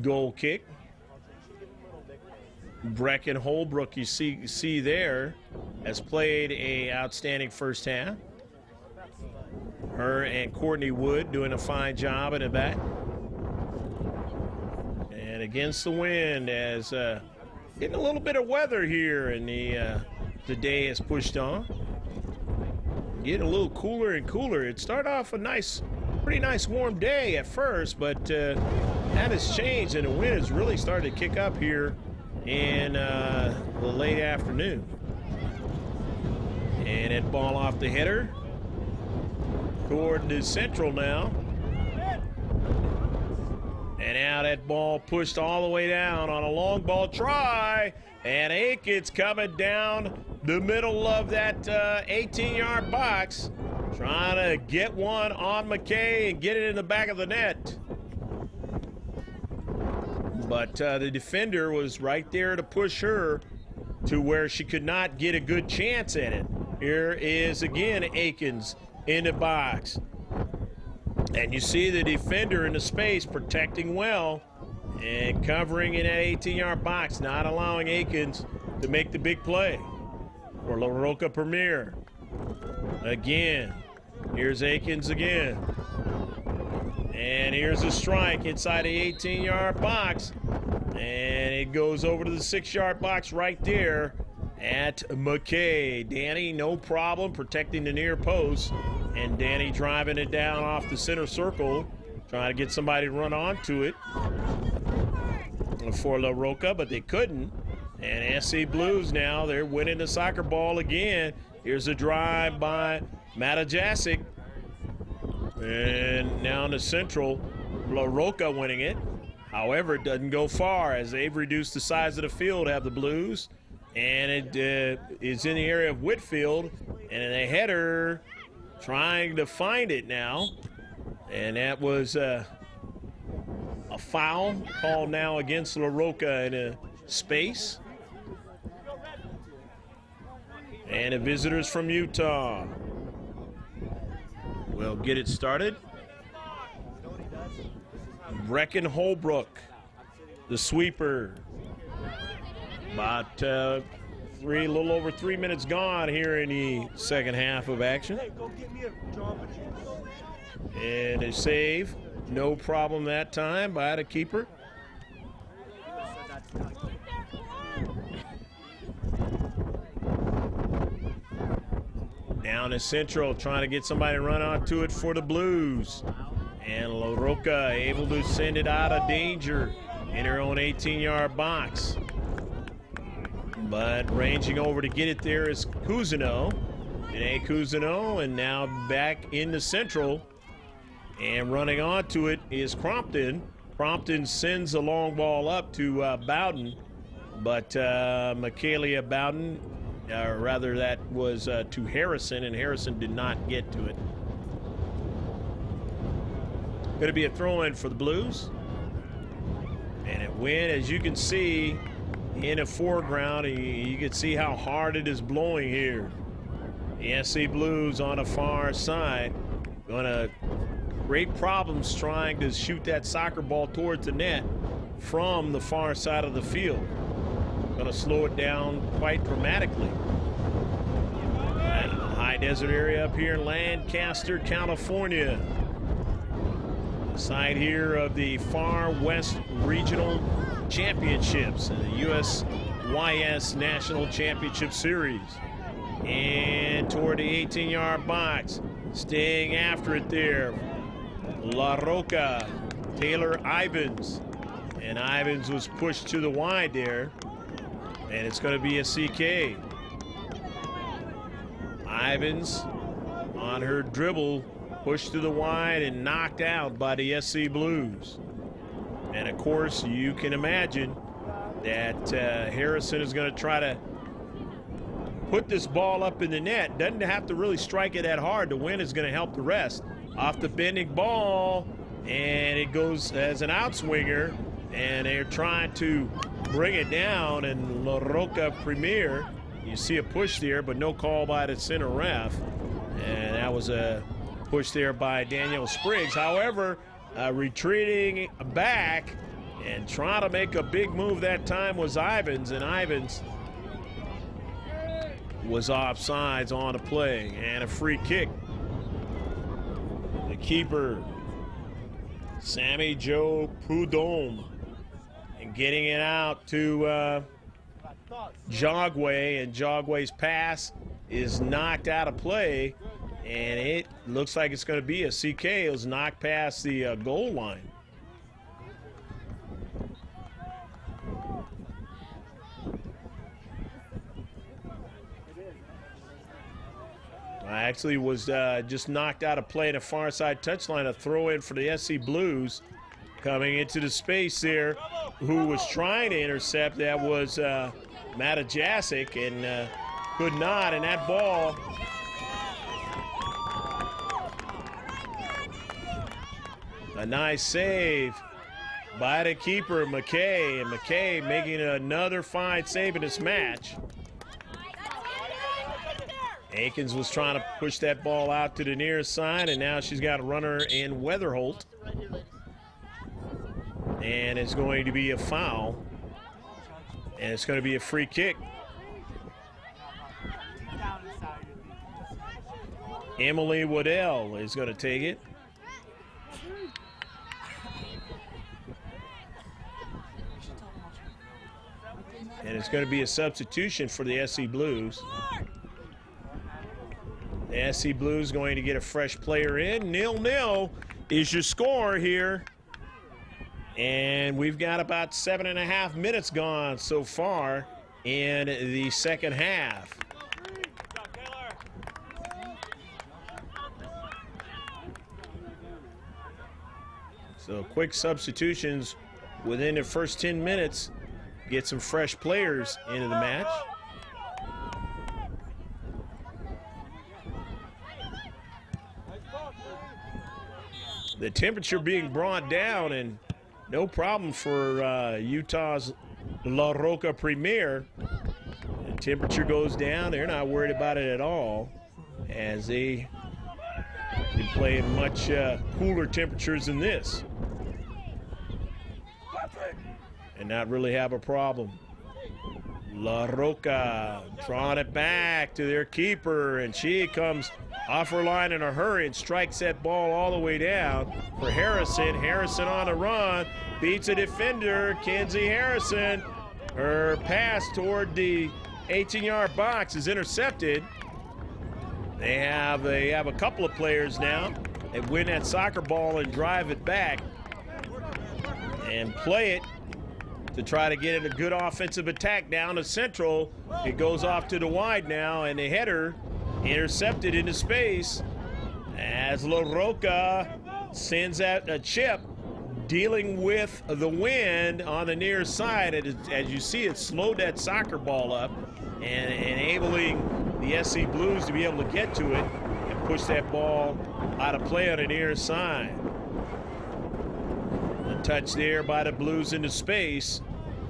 goal kick. Brecken Holbrook, you see there, has played a outstanding first half. Her and Courtney Wood doing a fine job in the back. And against the wind, as getting a little bit of weather here, and the day has pushed on. Getting a little cooler and cooler. It started off a pretty nice warm day at first, but that has changed, and the wind has really started to kick up here in the late afternoon. And that ball off the header toward the central now. And now that ball pushed all the way down on a long ball try, and Akins coming down the middle of that 18-yard box, trying to get one on McKay and get it in the back of the net. But the defender was right there to push her to where she could not get a good chance at it. Here is again Akins in the box. And you see the defender in the space protecting well and covering in that 18-yard box, not allowing Akins to make the big play for La Roca Premier. Again, here's Akins again. And here's a strike inside the 18-yard box. And it goes over to the 6-yard box right there at McKay. Danny, no problem protecting the near post. And Danny driving it down off the center circle, trying to get somebody to run onto it for La Roca, but they couldn't. And SC Blues now, they're winning the soccer ball again. Here's a drive by Matajasic. And now in the central, La Roca winning it. However, it doesn't go far as they've reduced the size of the field, have the Blues. And it is in the area of Whitfield. And a header trying to find it now. And that was a foul called now against La Roca in a space. And the visitors from Utah will get it started. Brecken Holbrook, the sweeper. About a little over 3 minutes gone here in the second half of action. And a save, no problem that time by the keeper. Down to central, trying to get somebody to run onto it for the Blues. And La Roca able to send it out of danger in her own 18-yard box. But ranging over to get it there is Cousineau. And now back in the central. And running onto it is Crompton. Crompton sends a long ball up to Bowden. But Michaelia Bowden, or rather that was to Harrison, and Harrison did not get to it. Going to be a throw-in for the Blues. And it went, as you can see, in the foreground. You can see how hard it is blowing here. The SC Blues on the far side. Going to great problems trying to shoot that soccer ball towards the net from the far side of the field. Going to slow it down quite dramatically. And a high desert area up here in Lancaster, California. The site here of the Far West Regional Championships, the USYS National Championship Series. And toward the 18-yard box, staying after it there, La Roca, Taylor Ivins. And Ivins was pushed to the wide there. And it's going to be a CK. Ivins on her dribble, pushed to the wide and knocked out by the SC Blues. And of course, you can imagine that Harrison is going to try to put this ball up in the net. Doesn't have to really strike it that hard. The wind is going to help the rest. Off the bending ball, and it goes as an outswinger, and they're trying to bring it down, and La Roca Premier. You see a push there, but no call by the center ref. And that was a push there by Daniel Spriggs. However, retreating back and trying to make a big move that time was Ivins, and Ivins was offsides on the play. And a free kick. The keeper, Sammy Joe Prudhomme, and getting it out to Jogway, and Jogway's pass is knocked out of play, and it looks like it's going to be a CK. It was knocked past the goal line. Actually was just knocked out of play in a far side touchline. A throw in for the SC Blues coming into the space there. Who was trying to intercept that was Matajasic, and could not. And that ball a nice save by the keeper, McKay, and McKay making another fine save in this match. Akins was trying to push that ball out to the near side, and now she's got a runner in Weatherholt. And it's going to be a foul. And it's going to be a free kick. Emily Waddell is going to take it. And it's going to be a substitution for the SC Blues. SC Blues going to get a fresh player in. 0-0 is your score here. And we've got about 7.5 minutes gone so far in the second half. So quick substitutions within the first 10 minutes. Get some fresh players into the match. The temperature being brought down, and no problem for Utah's La Roca Premier. The temperature goes down. They're not worried about it at all, as they been playing much cooler temperatures than this and not really have a problem. La Roca drawing it back to their keeper, and she comes off her line in a hurry and strikes that ball all the way down for Harrison. Harrison on the run, beats a defender, Kenzie Harrison. Her pass toward the 18-yard box is intercepted. They have a couple of players now that win that soccer ball and drive it back and play it to try to get in a good offensive attack down to Central. It goes off to the wide now, and the header intercepted into space as La Roca sends out a chip, dealing with the wind on the near side. As you see, it slowed that soccer ball up and enabling the SC Blues to be able to get to it and push that ball out of play on the near side. A touch there by the Blues into space,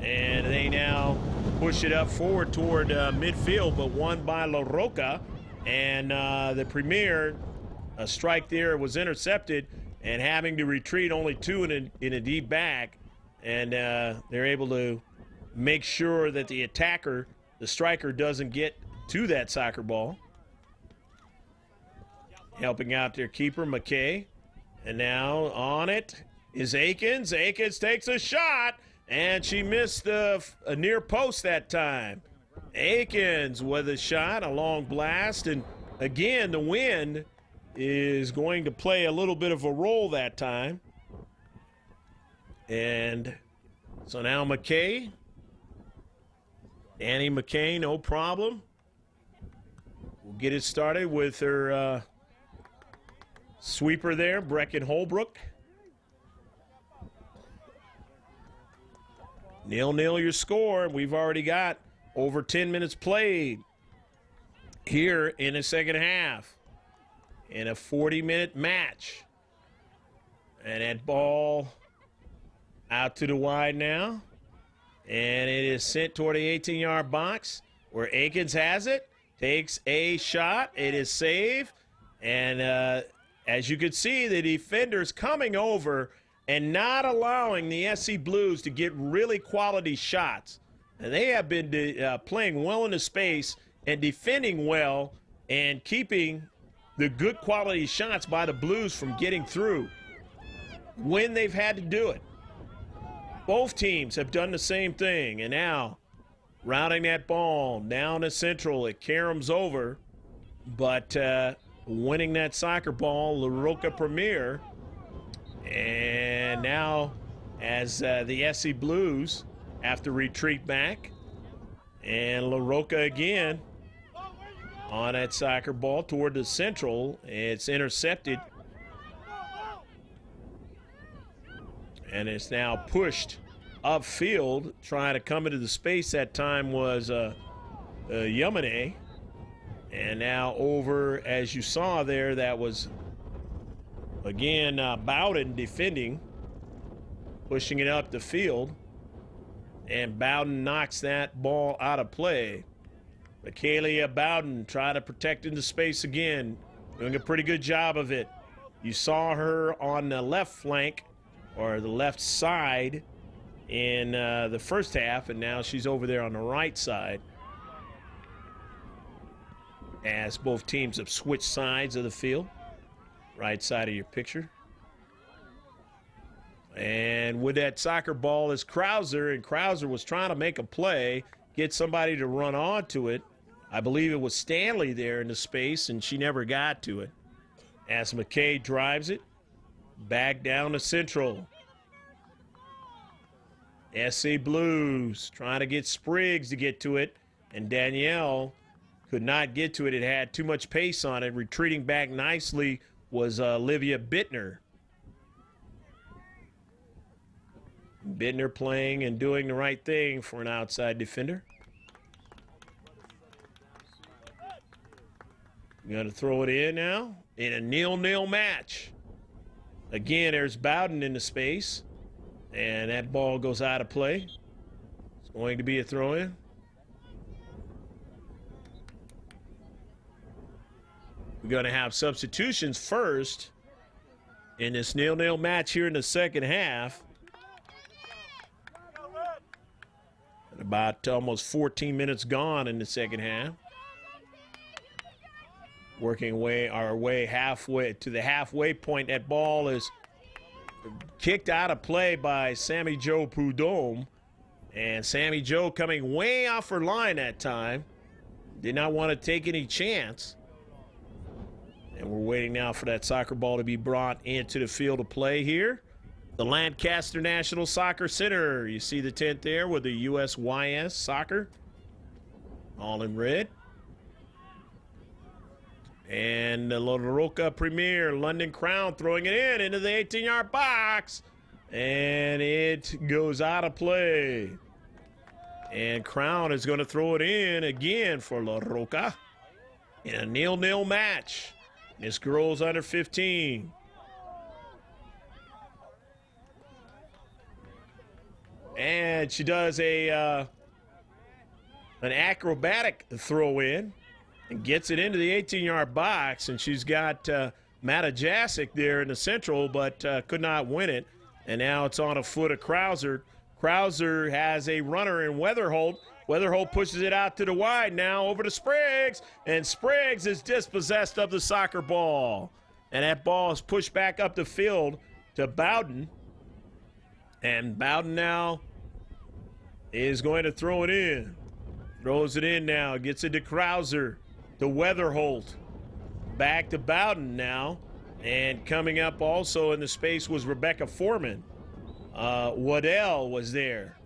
and they now push it up forward toward midfield, but won by La Roca. And the Premier, a strike there was intercepted, and having to retreat only two in a deep back. And they're able to make sure that the attacker, the striker, doesn't get to that soccer ball. Helping out their keeper, McKay. And now on it is Akins. Akins takes a shot, and she missed a near post that time. Akins with a shot, a long blast, and again, the wind is going to play a little bit of a role that time. And so now McKay, Annie McKay, no problem. We'll get it started with her sweeper there, Brecken Holbrook. 0-0 your score. We've already got over 10 minutes played here in the second half in a 40-minute match. And that ball out to the wide now. And it is sent toward the 18-yard box where Akins has it, takes a shot. It is saved. And as you can see, the defender's coming over and not allowing the SC Blues to get really quality shots. And they have been playing well in the space and defending well and keeping the good quality shots by the Blues from getting through when they've had to do it. Both teams have done the same thing. And now routing that ball down to Central. It caroms over. But winning that soccer ball, La Roca Premier. And now as the SC Blues have to retreat back. And La Roca again on that soccer ball toward the Central. It's intercepted. And it's now pushed upfield. Trying to come into the space that time was Yamane. And now over, as you saw there, that was, again, Bowden defending, pushing it up the field. And Bowden knocks that ball out of play. Michaelia Bowden trying to protect into space again, doing a pretty good job of it. You saw her on the left flank, or the left side, in the first half, and now she's over there on the right side, as both teams have switched sides of the field. Right side of your picture. And with that soccer ball is Krauser, and Krauser was trying to make a play, get somebody to run onto it. I believe it was Stanley there in the space, and she never got to it. As McKay drives it back down to Central. SC Blues trying to get Spriggs to get to it, and Danielle could not get to it. It had too much pace on it. Retreating back nicely was Olivia Bittner. Bittner playing and doing the right thing for an outside defender. Going to throw it in now in a 0-0 match. Again, there's Bowden in the space, and that ball goes out of play. It's going to be a throw-in. We're going to have substitutions first in this 0-0 match here in the second half. And about almost 14 minutes gone in the second half. Working our way halfway to the halfway point. That ball is kicked out of play by Sammy Jo Prudhomme. And Sammy Jo coming way off her line that time. Did not want to take any chance. And we're waiting now for that soccer ball to be brought into the field of play here. The Lancaster National Soccer Center. You see the tent there with the USYS soccer. All in red. And the Roca Premier, London Crown throwing it into the 18-yard box. And it goes out of play. And Crown is going to throw it in again for La Roca in a 0-0 match. This girl's under 15. And she does an acrobatic throw in and gets it into the 18-yard box. And she's got Mata Jasic there in the central, but could not win it. And now it's on a foot of Krauser. Krauser has a runner in Weatherholt. Weatherholt pushes it out to the wide now over to Spriggs, and Spriggs is dispossessed of the soccer ball. And that ball is pushed back up the field to Bowden. And Bowden now is going to throw it in. Throws it in now, gets it to Krauser, to Weatherholt. Back to Bowden now. And coming up also in the space was Rebecca Foreman. Waddell was there.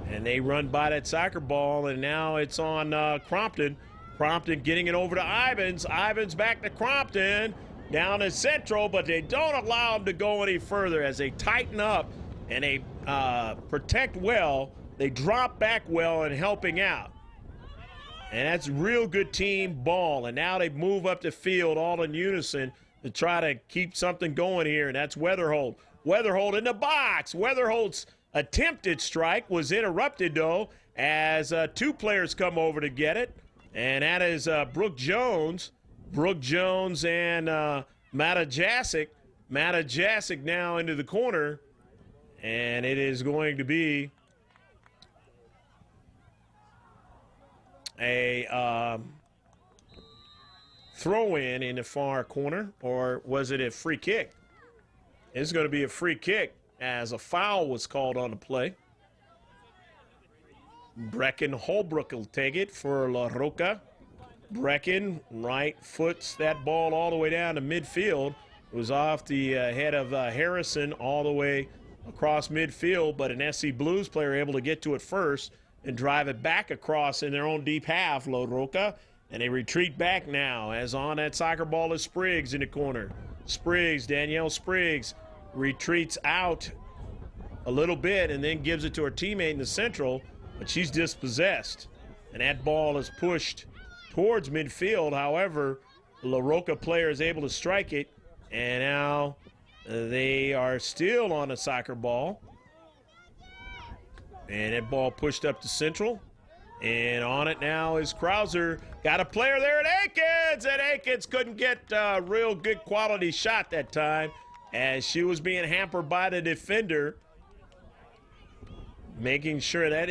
And they run by that soccer ball, and now it's on Crompton. Crompton getting it over to Ivins. Ivins back to Crompton, down to Central, but they don't allow him to go any further as they tighten up and they protect well. They drop back well and helping out. And that's real good team ball. And now they move up the field all in unison to try to keep something going here, and that's Weatherholt. Weatherholt in the box. Weatherholt's attempted strike was interrupted, though, as two players come over to get it, and that is Brooke Jones. Brooke Jones and Mata Jasic. Mata Jasic now into the corner, and it is going to be a throw-in in the far corner, or was it a free kick? It's going to be a free kick, as a foul was called on the play. Brecken Holbrook will take it for La Roca. Brecken right foots that ball all the way down to midfield. It was off the head of Harrison all the way across midfield, but an SC Blues player able to get to it first and drive it back across in their own deep half, La Roca. And they retreat back now as on that soccer ball is Spriggs in the corner. Spriggs, Danielle Spriggs, retreats out a little bit and then gives it to her teammate in the central, but she's dispossessed. And that ball is pushed towards midfield. However, the La Roca player is able to strike it, and now they are still on a soccer ball. And that ball pushed up to central. And on it now is Krauser. Got a player there at Akins, and Akins couldn't get a real good quality shot that time as she was being hampered by the defender. Making sure they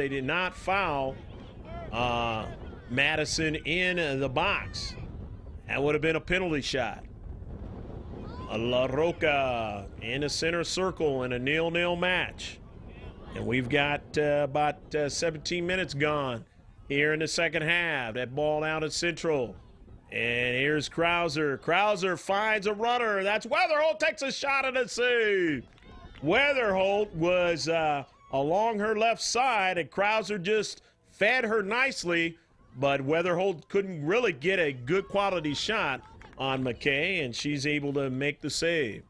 did not foul Madison in the box. That would have been a penalty shot. La Roca in the center circle in a 0-0 match. And we've got about 17 minutes gone here in the second half. That ball out at Central. And here's Krauser. Krauser finds a runner. That's Weatherholt, takes a shot at a save. Weatherholt was along her left side, and Krauser just fed her nicely, but Weatherholt couldn't really get a good quality shot on McKay, and she's able to make the save.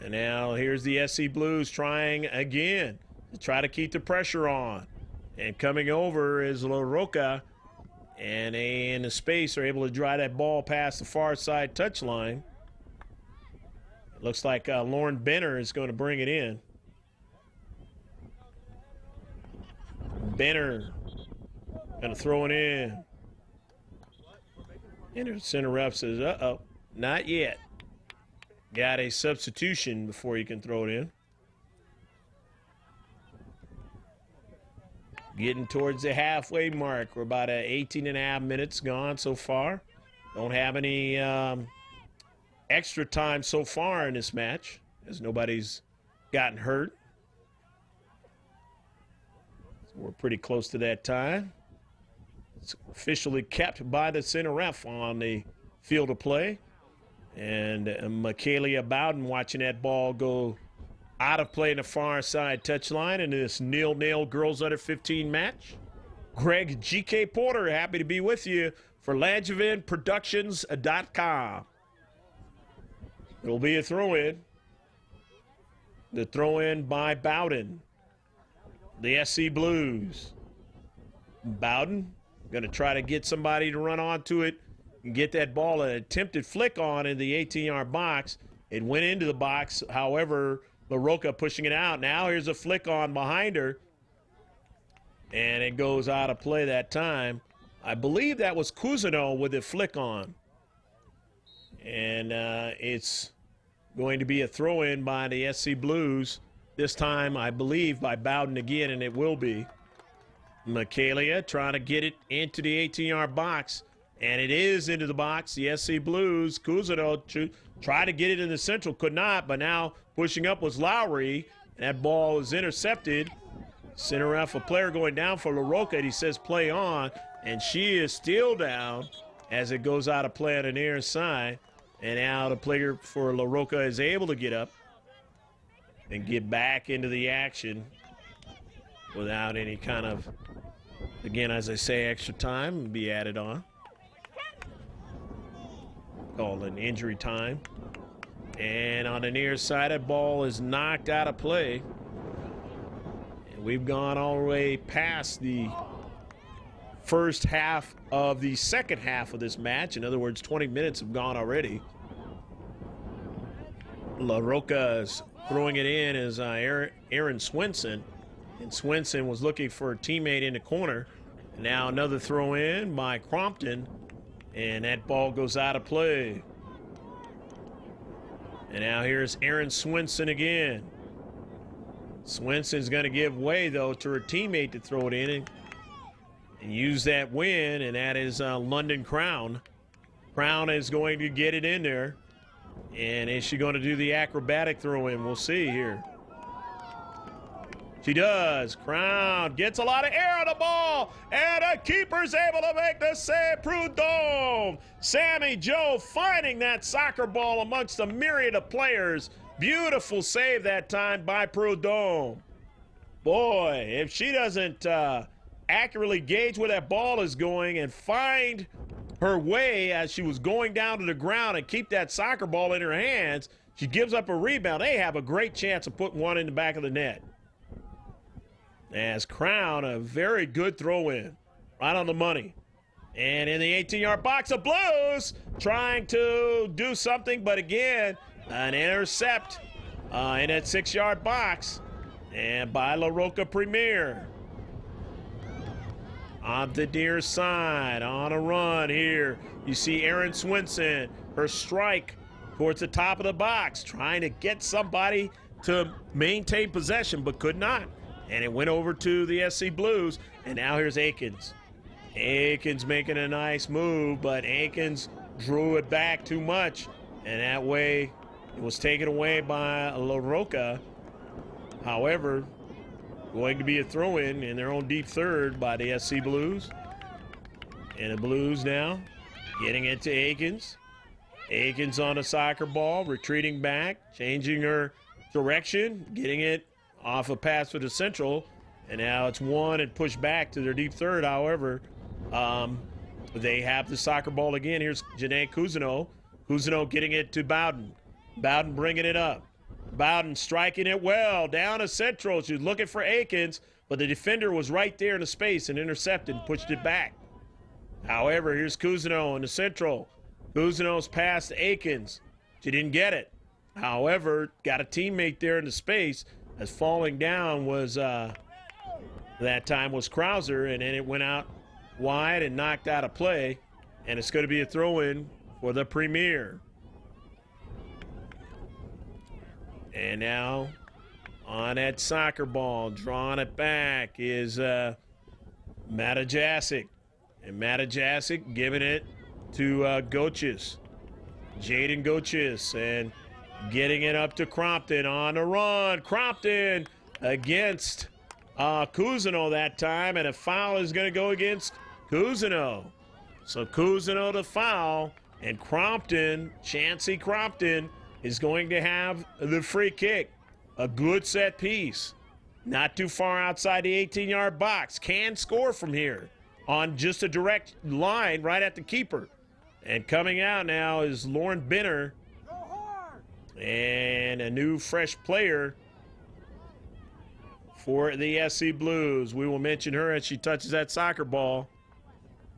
And now here's the SC Blues trying again to try to keep the pressure on. And coming over is La Roca, and in the space are able to drive that ball past the far side touchline. Looks like Lauren Benner is going to bring it in. Benner going to throw it in. And the center ref says, uh-oh, not yet. Got a substitution before you can throw it in. Getting towards the halfway mark. We're about 18 and a half minutes gone so far. Don't have any extra time so far in this match, as nobody's gotten hurt. So we're pretty close to that time. It's officially kept by the center ref on the field of play. And Michaelia Bowden watching that ball go out of play in the far side touchline in this nil-nil girls under 15 match. Greg G.K. Porter, happy to be with you for LangevinProductions.com. It'll be a throw-in. The throw-in by Bowden. The SC Blues. Bowden going to try to get somebody to run onto it and get that ball, an attempted flick on in the 18-yard box. It went into the box, however, La Roca pushing it out. Now here's a flick on behind her, and it goes out of play that time. I believe that was Cousineau with the flick on. And it's going to be a throw-in by the SC Blues. This time, I believe, by Bowden again, and it will be. Michaelia trying to get it into the 18-yard box. And it is into the box. The SC Blues, Cousineau tried to get it in the central, could not, but now pushing up was Lowry. And that ball is intercepted. Center ref, a player going down for La Roca. He says play on, and she is still down as it goes out of play on the near side. And now the player for La Roca is able to get up and get back into the action without any kind of, again, as I say, extra time be added on. Called an injury time. And on the near side, that ball is knocked out of play. And we've gone all the way past the first half of the second half of this match. In other words, 20 minutes have gone already. La Roca is throwing it in as Aaron Swenson. And Swenson was looking for a teammate in the corner. And now another throw in by Crompton. And that ball goes out of play. And now here's Aaron Swenson again. Swenson's going to give way, though, to her teammate to throw it in and use that win, and that is London Crown. Crown is going to get it in there. And is she going to do the acrobatic throw-in? We'll see here. She does. Crown gets a lot of air on the ball, and the keeper's able to make the save. Prudhomme. Sammy Joe finding that soccer ball amongst a myriad of players. Beautiful save that time by Prudhomme. Boy, if she doesn't accurately gauge where that ball is going and find her way as she was going down to the ground and keep that soccer ball in her hands, she gives up a rebound. They have a great chance of putting one in the back of the net. As Crown, a very good throw-in, right on the money. And in the 18-yard box, the Blues trying to do something, but again, an intercept in that 6-yard box. And by La Roca Premier. On the near side, on a run here. You see Aaron Swenson, her strike towards the top of the box, trying to get somebody to maintain possession, but could not. And it went over to the SC Blues, and now here's Akins. Akins making a nice move, but Akins drew it back too much, and that way it was taken away by La Roca. However, going to be a throw-in in their own deep third by the SC Blues. And the Blues now getting it to Akins. Akins on a soccer ball, retreating back, changing her direction, getting it off a pass for the central. And now it's won and pushed back to their deep third. However, they have the soccer ball again. Here's Janae Cousineau. Cousineau getting it to Bowden. Bowden bringing it up. Bowden striking it well down a central. She's looking for Akins, but the defender was right there in the space and intercepted and pushed it back. However, here's Cousineau in the central. Cousineau's pass to Akins. She didn't get it. However, got a teammate there in the space as falling down was that time was Krauser, and then it went out wide and knocked out of play, and it's going to be a throw-in for the Premier. And now on that soccer ball, drawing it back is Matajasic. And Matajasic giving it to Goches. Jaden Goches, and getting it up to Crompton on the run. Crompton against Cousineau that time, and a foul is going to go against Cousineau. So Cousineau to foul, and Crompton, Chancey Crompton, is going to have the free kick. A good set piece. Not too far outside the 18-yard box. Can score from here on just a direct line right at the keeper. And coming out now is Lauren Benner. And a new fresh player for the SC Blues. We will mention her as she touches that soccer ball.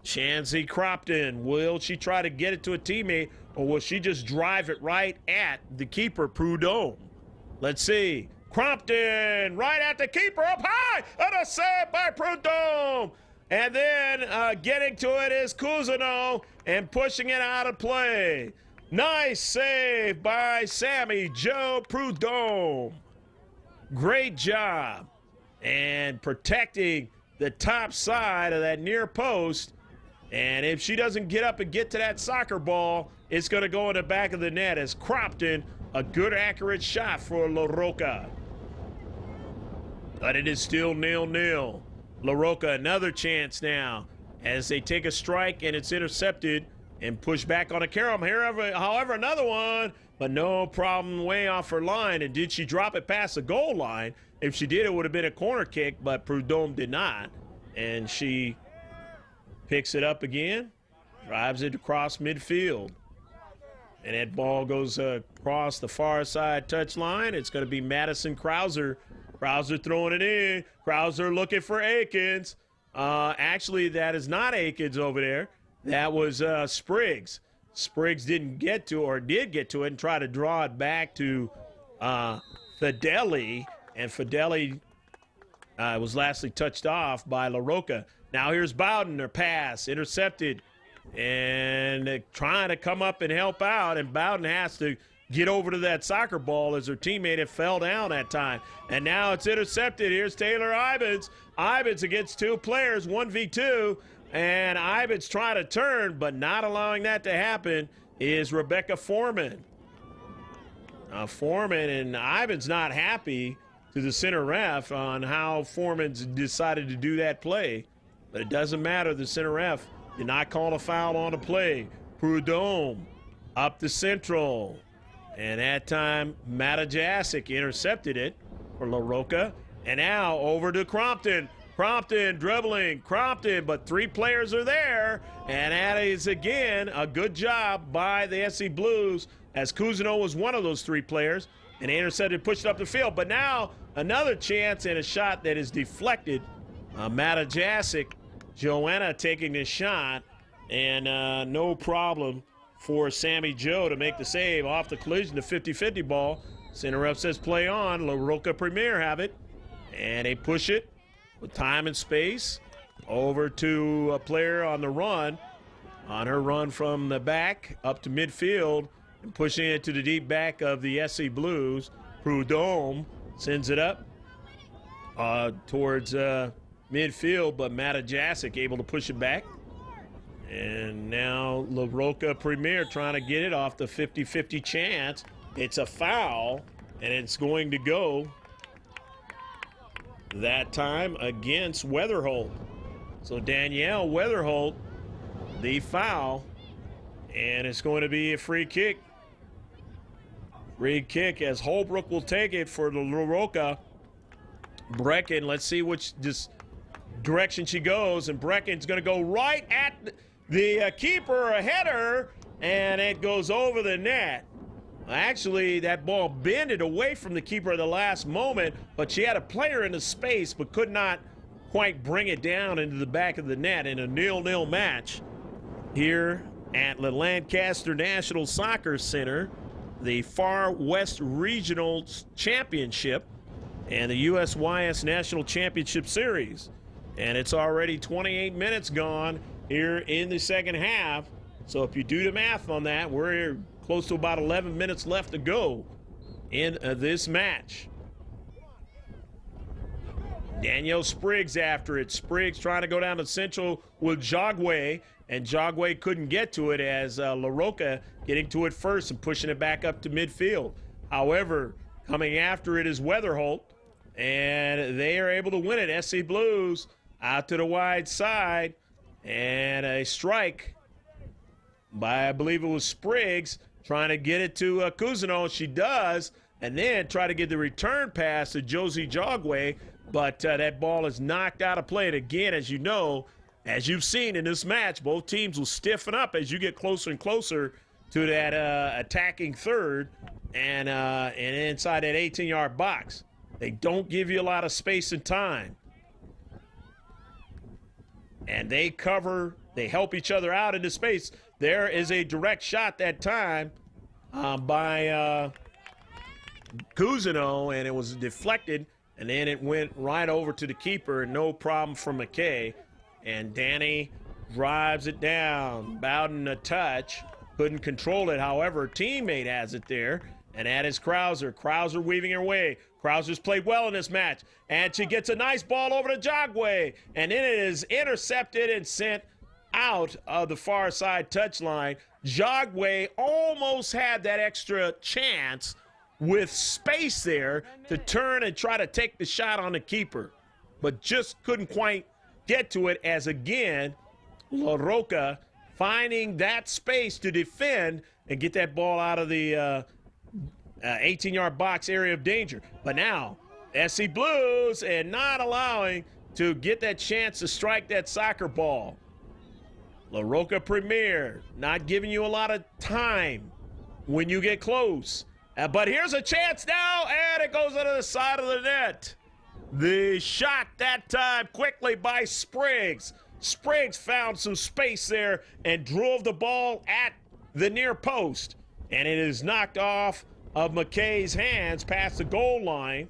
Chancey Crompton. Will she try to get it to a teammate, or will she just drive it right at the keeper, Prudhomme? Let's see. Crompton right at the keeper, up high, and a save by Prudhomme. And then getting to it is Cousineau and pushing it out of play. Nice save by Sammy Jo Prudhomme. Great job. And protecting the top side of that near post. And if she doesn't get up and get to that soccer ball, it's going to go in the back of the net as Crompton, a good accurate shot for La Roca. But it is still 0-0. La Roca another chance now as they take a strike and it's intercepted and pushed back on a Carroll. However, another one, but no problem way off her line. And did she drop it past the goal line? If she did, it would have been a corner kick, but Prudhomme did not. And she picks it up again, drives it across midfield. And that ball goes across the far side touchline. It's going to be Madison Krauser. Krauser throwing it in. Krauser looking for Akins. Actually, that is not Akins over there. That was Spriggs. Spriggs didn't get to, or did get to it, and try to draw it back to Fideli. And Fideli was lastly touched off by La Roca. Now here's Bowden, her pass, intercepted. And trying to come up and help out, and Bowden has to get over to that soccer ball as her teammate had fell down that time. And now it's intercepted. Here's Taylor Ivins. Ivins against two players, 1v2. And Ivins trying to turn, but not allowing that to happen is Rebecca Foreman. Foreman and Ivins not happy to the center ref on how Foreman's decided to do that play. But it doesn't matter. The center ref did not call a foul on the play. Prudhomme up the central. And that time, Matajasic intercepted it for La Roca. And now over to Crompton. Crompton dribbling, Crompton, but three players are there. And that is, again, a good job by the SC Blues as Cousineau was one of those three players. And they intercepted, pushed up the field. But now another chance and a shot that is deflected. Matajasic, Joanna taking the shot. And no problem for Sammy Jo to make the save off the collision, the 50-50 ball. Center ref says play on. La Roca Premier have it. And they push it with time and space over to a player on the run. On her run from the back up to midfield and pushing it to the deep back of the SC Blues. Prudhomme sends it up towards midfield, but Matajasic able to push it back. And now La Roca Premier trying to get it off the 50-50 chance. It's a foul, and it's going to go that time against Weatherholt. So Danielle Weatherholt, the foul, and it's going to be a free kick. Free kick as Holbrook will take it for the Roca. Brecken, let's see which direction she goes, and Brecken's going to go right at the keeper, a header, and it goes over the net. Actually, that ball bended away from the keeper at the last moment, but she had a player in the space but could not quite bring it down into the back of the net in a 0-0 match here at the Lancaster National Soccer Center, the Far West Regional Championship and the USYS National Championship Series. And it's already 28 minutes gone here in the second half. So if you do the math on that, we're close to about 11 minutes left to go in this match. Danielle Spriggs after it. Spriggs trying to go down to central with Jogway, and Jogway couldn't get to it as La Roca getting to it first and pushing it back up to midfield. However, coming after it is Weatherholt, and they are able to win it. SC Blues out to the wide side, and a strike by, I believe it was Spriggs, trying to get it to Cousineau. She does, and then try to get the return pass to Josie Jogway, but that ball is knocked out of play. And again, as you know, as you've seen in this match, both teams will stiffen up as you get closer and closer to that attacking third and inside that 18-yard box. They don't give you a lot of space and time. And they cover, they help each other out into space. There is a direct shot that time by Cousineau, and it was deflected, and then it went right over to the keeper. No problem for McKay. And Danny drives it down. Bowden a touch. Couldn't control it. However, a teammate has it there, and that is Krauser. Krauser weaving her way. Krauser's played well in this match, and she gets a nice ball over to Jogway, and then it is intercepted and sent out of the far side touchline. Jogway almost had that extra chance with space there to turn and try to take the shot on the keeper, but just couldn't quite get to it as, again, La Roca finding that space to defend and get that ball out of the 18-yard box area of danger. But now, SC Blues and not allowing to get that chance to strike that soccer ball. La Roca Premier not giving you a lot of time when you get close. But here's a chance now, and it goes into the side of the net. The shot that time quickly by Spriggs. Spriggs found some space there and drove the ball at the near post. And it is knocked off of McKay's hands past the goal line.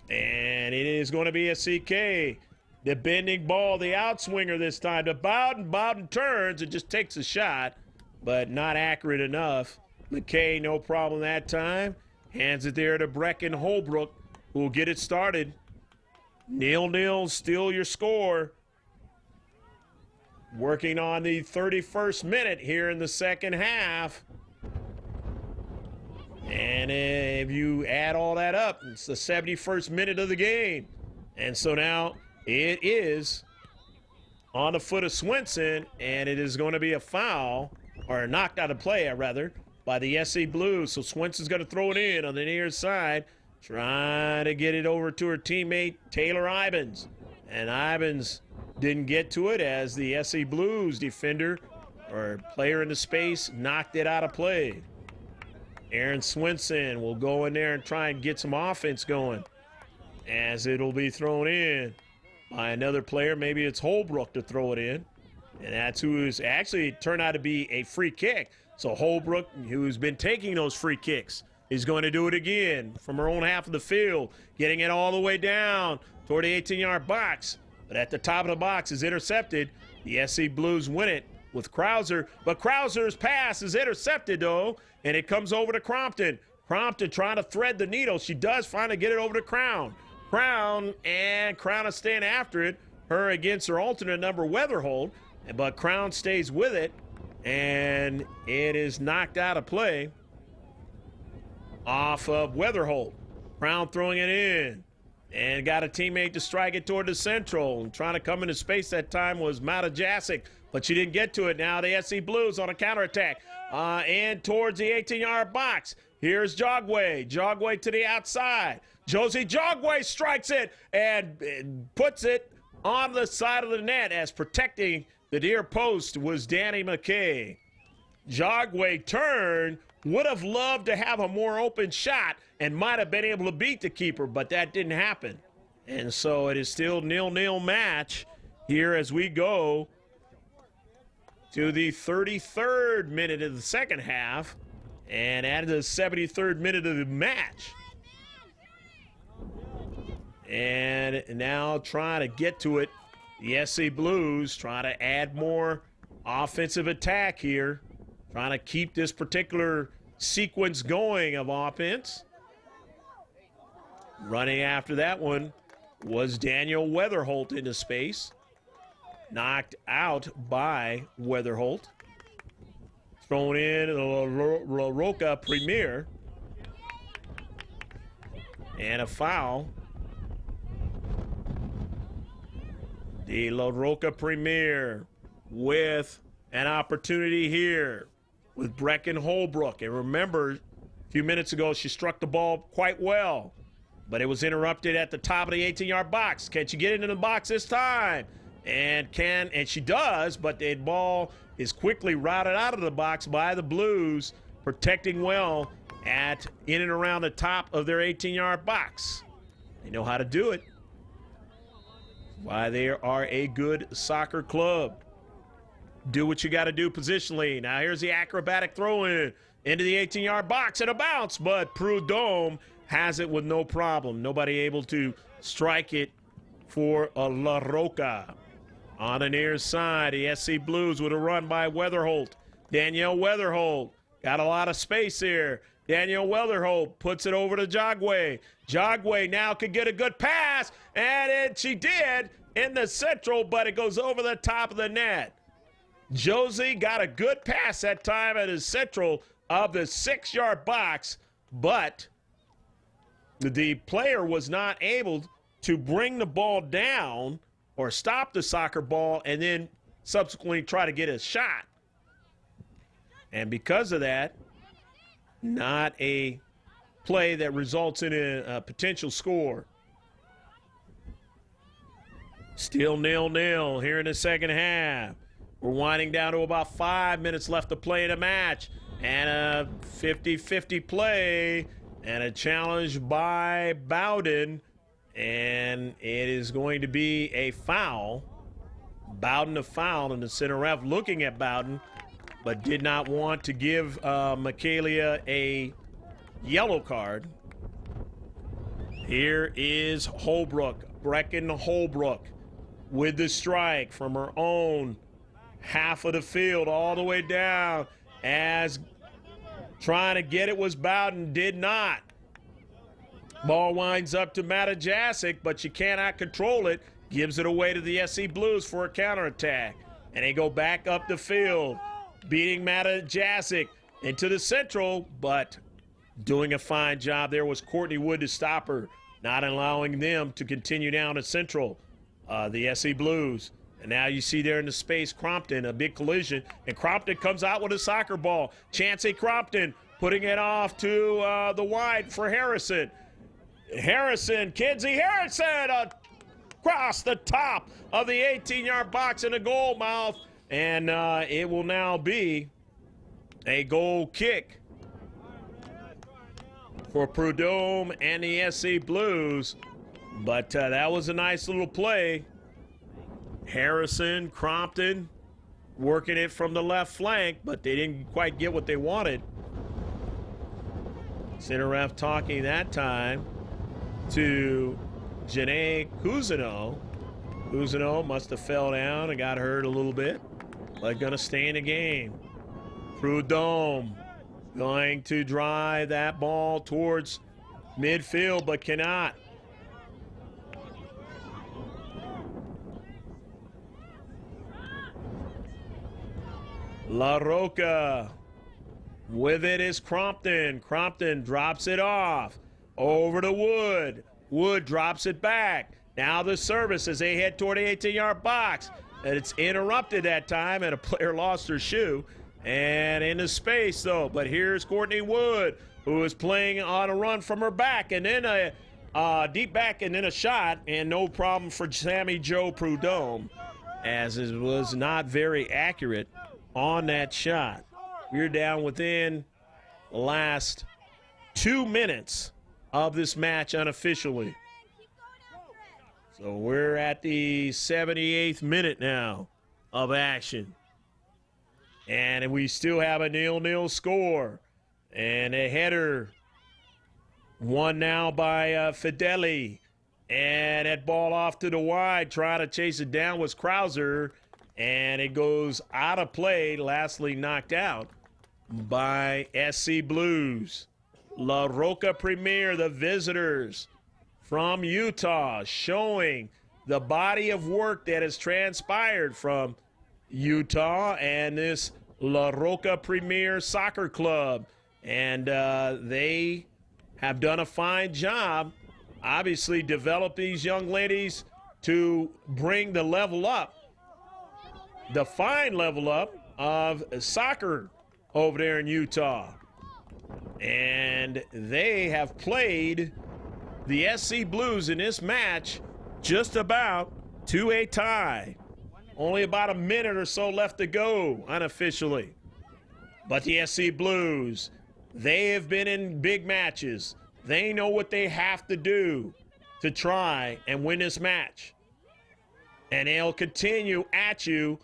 And it is going to be a CK. The bending ball, the outswinger this time to Bowden. Bowden turns and just takes a shot, but not accurate enough. McKay, no problem that time. Hands it there to Brecken Holbrook, who will get it started. 0-0, still your score. Working on the 31st minute here in the second half. And if you add all that up, it's the 71st minute of the game. And so now it is on the foot of Swenson, and it is going to be a foul, or knocked out of play, rather, by the SC Blues. So Swenson's going to throw it in on the near side, trying to get it over to her teammate, Taylor Ibens. And Ibens didn't get to it as the SC Blues defender, or player in the space, knocked it out of play. Aaron Swenson will go in there and try and get some offense going, as it'll be thrown in by another player. Maybe it's Holbrook to throw it in. And that's who is actually turned out to be a free kick. So Holbrook, who's been taking those free kicks, is going to do it again from her own half of the field, getting it all the way down toward the 18-yard box. But at the top of the box is intercepted. The SC Blues win it with Krauser, but Krauser's pass is intercepted, though, and it comes over to Crompton. Crompton trying to thread the needle. She does finally get it over to Crown. Crown is staying after it. Her against her alternate number, Weatherhold, but Crown stays with it, and it is knocked out of play. Off of Weatherhold. Crown throwing it in. And got a teammate to strike it toward the central. And trying to come into space that time was Matajasic, but she didn't get to it. Now the SC Blues on a counterattack. And towards the 18-yard box. Here's Jogway. Jogway to the outside. Josie Jogway strikes it and puts it on the side of the net, as protecting the near post was Danny McKay. Jogway turned, would have loved to have a more open shot and might have been able to beat the keeper, but that didn't happen. And so it is still 0-0 match here as we go to the 33rd minute of the second half and at the 73rd minute of the match. And now trying to get to it, the SC Blues trying to add more offensive attack here, trying to keep this particular sequence going of offense. Running after that one was Daniel Weatherholt into space. Knocked out by Weatherholt. Thrown in La Roca Premier. And a foul. The La Roca Premier with an opportunity here with Brecken Holbrook. And remember, a few minutes ago, she struck the ball quite well, but it was interrupted at the top of the 18-yard box. Can she get into the box this time? And she does, but the ball is quickly routed out of the box by the Blues, protecting well in and around the top of their 18-yard box. They know how to do it. Why they are a good soccer club. Do what you got to do positionally. Now here's the acrobatic throw-in into the 18-yard box and a bounce, but Prudhomme has it with no problem. Nobody able to strike it for La Roca. On the near side, the SC Blues with a run by Weatherholt. Danielle Weatherholt got a lot of space here. Danielle Weatherholt puts it over to Jogway. Jogway now could get a good pass, and she did in the central, but it goes over the top of the net. Josie got a good pass that time at the central of the 6-yard box, but the player was not able to bring the ball down or stop the soccer ball and then subsequently try to get a shot. And because of that, not a play that results in a potential score. Still 0-0 here in the second half. We're winding down to about 5 minutes left to play in the match. And a 50-50 play and a challenge by Bowden. And it is going to be a foul. Bowden a foul, and the center ref looking at Bowden, but did not want to give Michaelia a yellow card. Here is Holbrook, Brecken Holbrook, with the strike from her own half of the field all the way down, as trying to get it was Bowden, did not. Ball winds up to Matajasic, but she cannot control it. Gives it away to the SC Blues for a counterattack. And they go back up the field, beating Matajasic into the central, but doing a fine job there was Courtney Wood to stop her, not allowing them to continue down to central, the SC Blues. And now you see there in the space Crompton, a big collision, and Crompton comes out with a soccer ball. Chancey Crompton putting it off to the wide for Harrison. Kinsey Harrison across the top of the 18-yard box in the goal mouth, and it will now be a goal kick for Prudhomme and the SC Blues. But that was a nice little play. Harrison, Crompton working it from the left flank, but they didn't quite get what they wanted. Center ref talking that time to Janae Cousineau. Cousineau must have fell down and got hurt a little bit, but going to stay in the game. Prudhomme going to drive that ball towards midfield, but cannot. La Roca with it is Crompton. Crompton drops it off over to Wood. Wood drops it back. Now the service as they head toward the 18-yard box. And it's interrupted that time, and a player lost her shoe. And into space, though. But here's Courtney Wood, who is playing on a run from her back. And then a deep back and then a shot. And no problem for Sammy Jo Prudhomme, as it was not very accurate on that shot. We're down within the last 2 minutes of this match unofficially. So we're at the 78th minute now of action. And we still have a 0-0 score. And a header won now by Fideli. And that ball off to the wide, trying to chase it down was Krauser. And it goes out of play, lastly knocked out by SC Blues. La Roca Premier, the visitors from Utah, showing the body of work that has transpired from Utah and this La Roca Premier Soccer Club. And they have done a fine job, obviously develop these young ladies to bring the level up, the fine level up of soccer over there in Utah. And they have played the SC Blues in this match just about to a tie. Only about a minute or so left to go unofficially. But the SC Blues, they have been in big matches. They know what they have to do to try and win this match. And they'll continue at you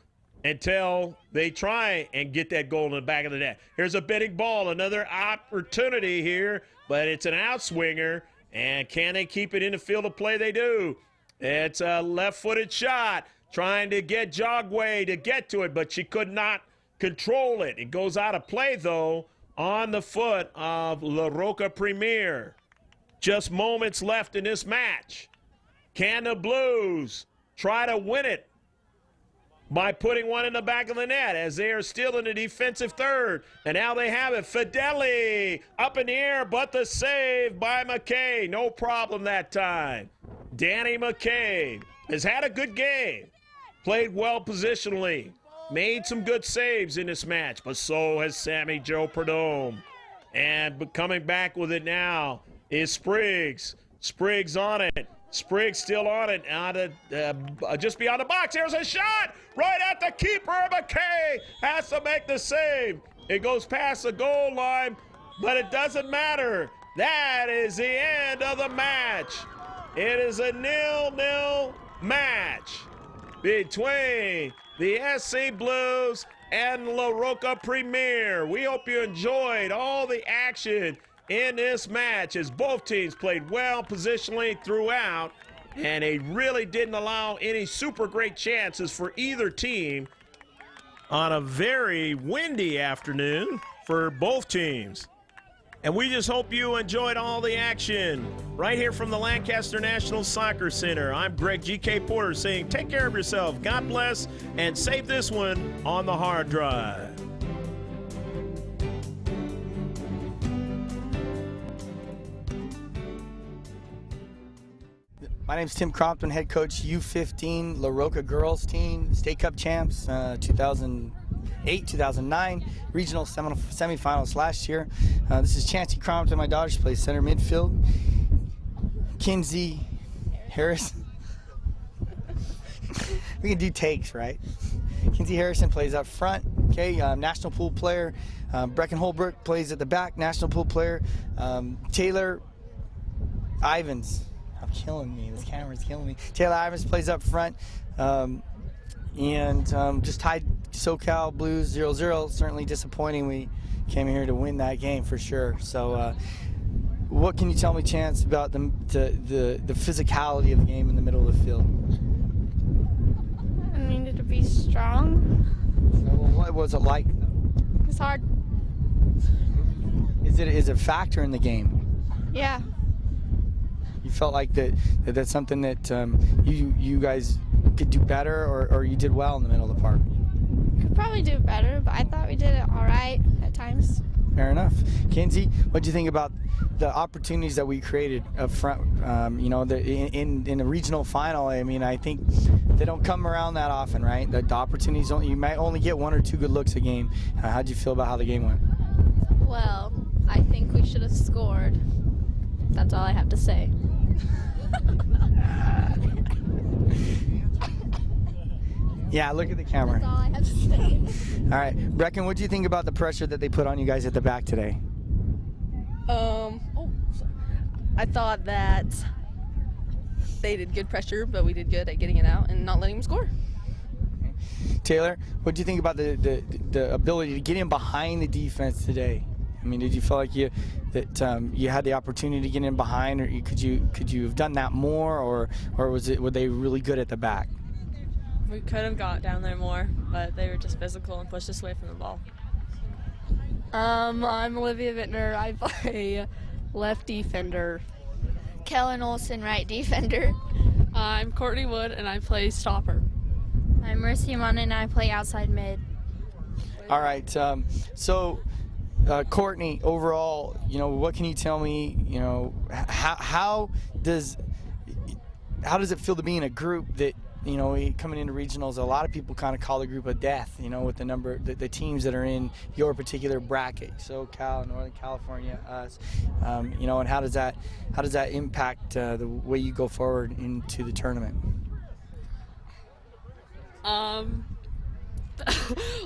until they try and get that goal in the back of the net. Here's a bidding ball, another opportunity here, but it's an outswinger. And can they keep it in the field of play? They do. It's a left-footed shot, trying to get Jogway to get to it, but she could not control it. It goes out of play, though, on the foot of La Roca Premier. Just moments left in this match. Can the Blues try to win it by putting one in the back of the net as they are still in the defensive third? And now they have it. Fideli up in the air, but the save by McKay. No problem that time. Danny McKay has had a good game. Played well positionally. Made some good saves in this match, but so has Sammy Jo Prudhomme. And coming back with it now is Spriggs. Spriggs on it. Spriggs still on it, just beyond the box. Here's a shot right at the keeper. McKay has to make the save. It goes past the goal line, but it doesn't matter. That is the end of the match. It is a 0-0 match between the SC Blues and La Roca Premier. We hope you enjoyed all the action in this match as both teams played well positionally throughout, and they really didn't allow any super great chances for either team on a very windy afternoon for both teams. And we just hope you enjoyed all the action right here from the Lancaster National Soccer Center. I'm Greg G.K. Porter saying take care of yourself, God bless, and save this one on the hard drive. My name's Tim Crompton, head coach U15 La Roca girls team, state cup champs 2008, 2009, regional semifinals last year. This is Chancey Crompton, my daughter. She plays center midfield. Kinsey Harris. We can do takes, right? Kinsey Harrison plays up front. Okay, national pool player. Brecken Holbrook plays at the back, national pool player. Taylor Ivans. Killing me. This camera's killing me. Taylor Ivans plays up front. Just tied SoCal Blues 0-0. Certainly disappointing. We came here to win that game for sure. So what can you tell me, Chance, about the physicality of the game in the middle of the field? I needed to be strong. What was it like? It's hard. Is it a factor in the game? Yeah. You felt like that's something that you guys could do better, or you did well in the middle of the park? Could probably do better, but I thought we did it all right at times. Fair enough. Kinsey, what do you think about the opportunities that we created up front? In a regional final, I mean, I think they don't come around that often, right? The opportunities, you might only get 1 or 2 good looks a game. How do you feel about how the game went? Well, I think we should have scored. That's all I have to say. Yeah, look at the camera. That's all I have to say. All right, Brecken, what do you think about the pressure that they put on you guys at the back today? I thought that they did good pressure, but we did good at getting it out and not letting them score. Taylor, what do you think about the ability to get in behind the defense today? I mean, did you feel like you had the opportunity to get in behind, or could you have done that more, or were they really good at the back? We could have got down there more, but they were just physical and pushed us away from the ball. I'm Olivia Vittner. I play left defender. Kellen Olson, right defender. I'm Courtney Wood, and I play stopper. I'm Mercy Amon, and I play outside mid. All right. Courtney, overall, what can you tell me? How does it feel to be in a group that, coming into regionals, a lot of people kind of call the group a death, with the teams that are in your particular bracket, SoCal, Northern California, us, and how does that impact the way you go forward into the tournament?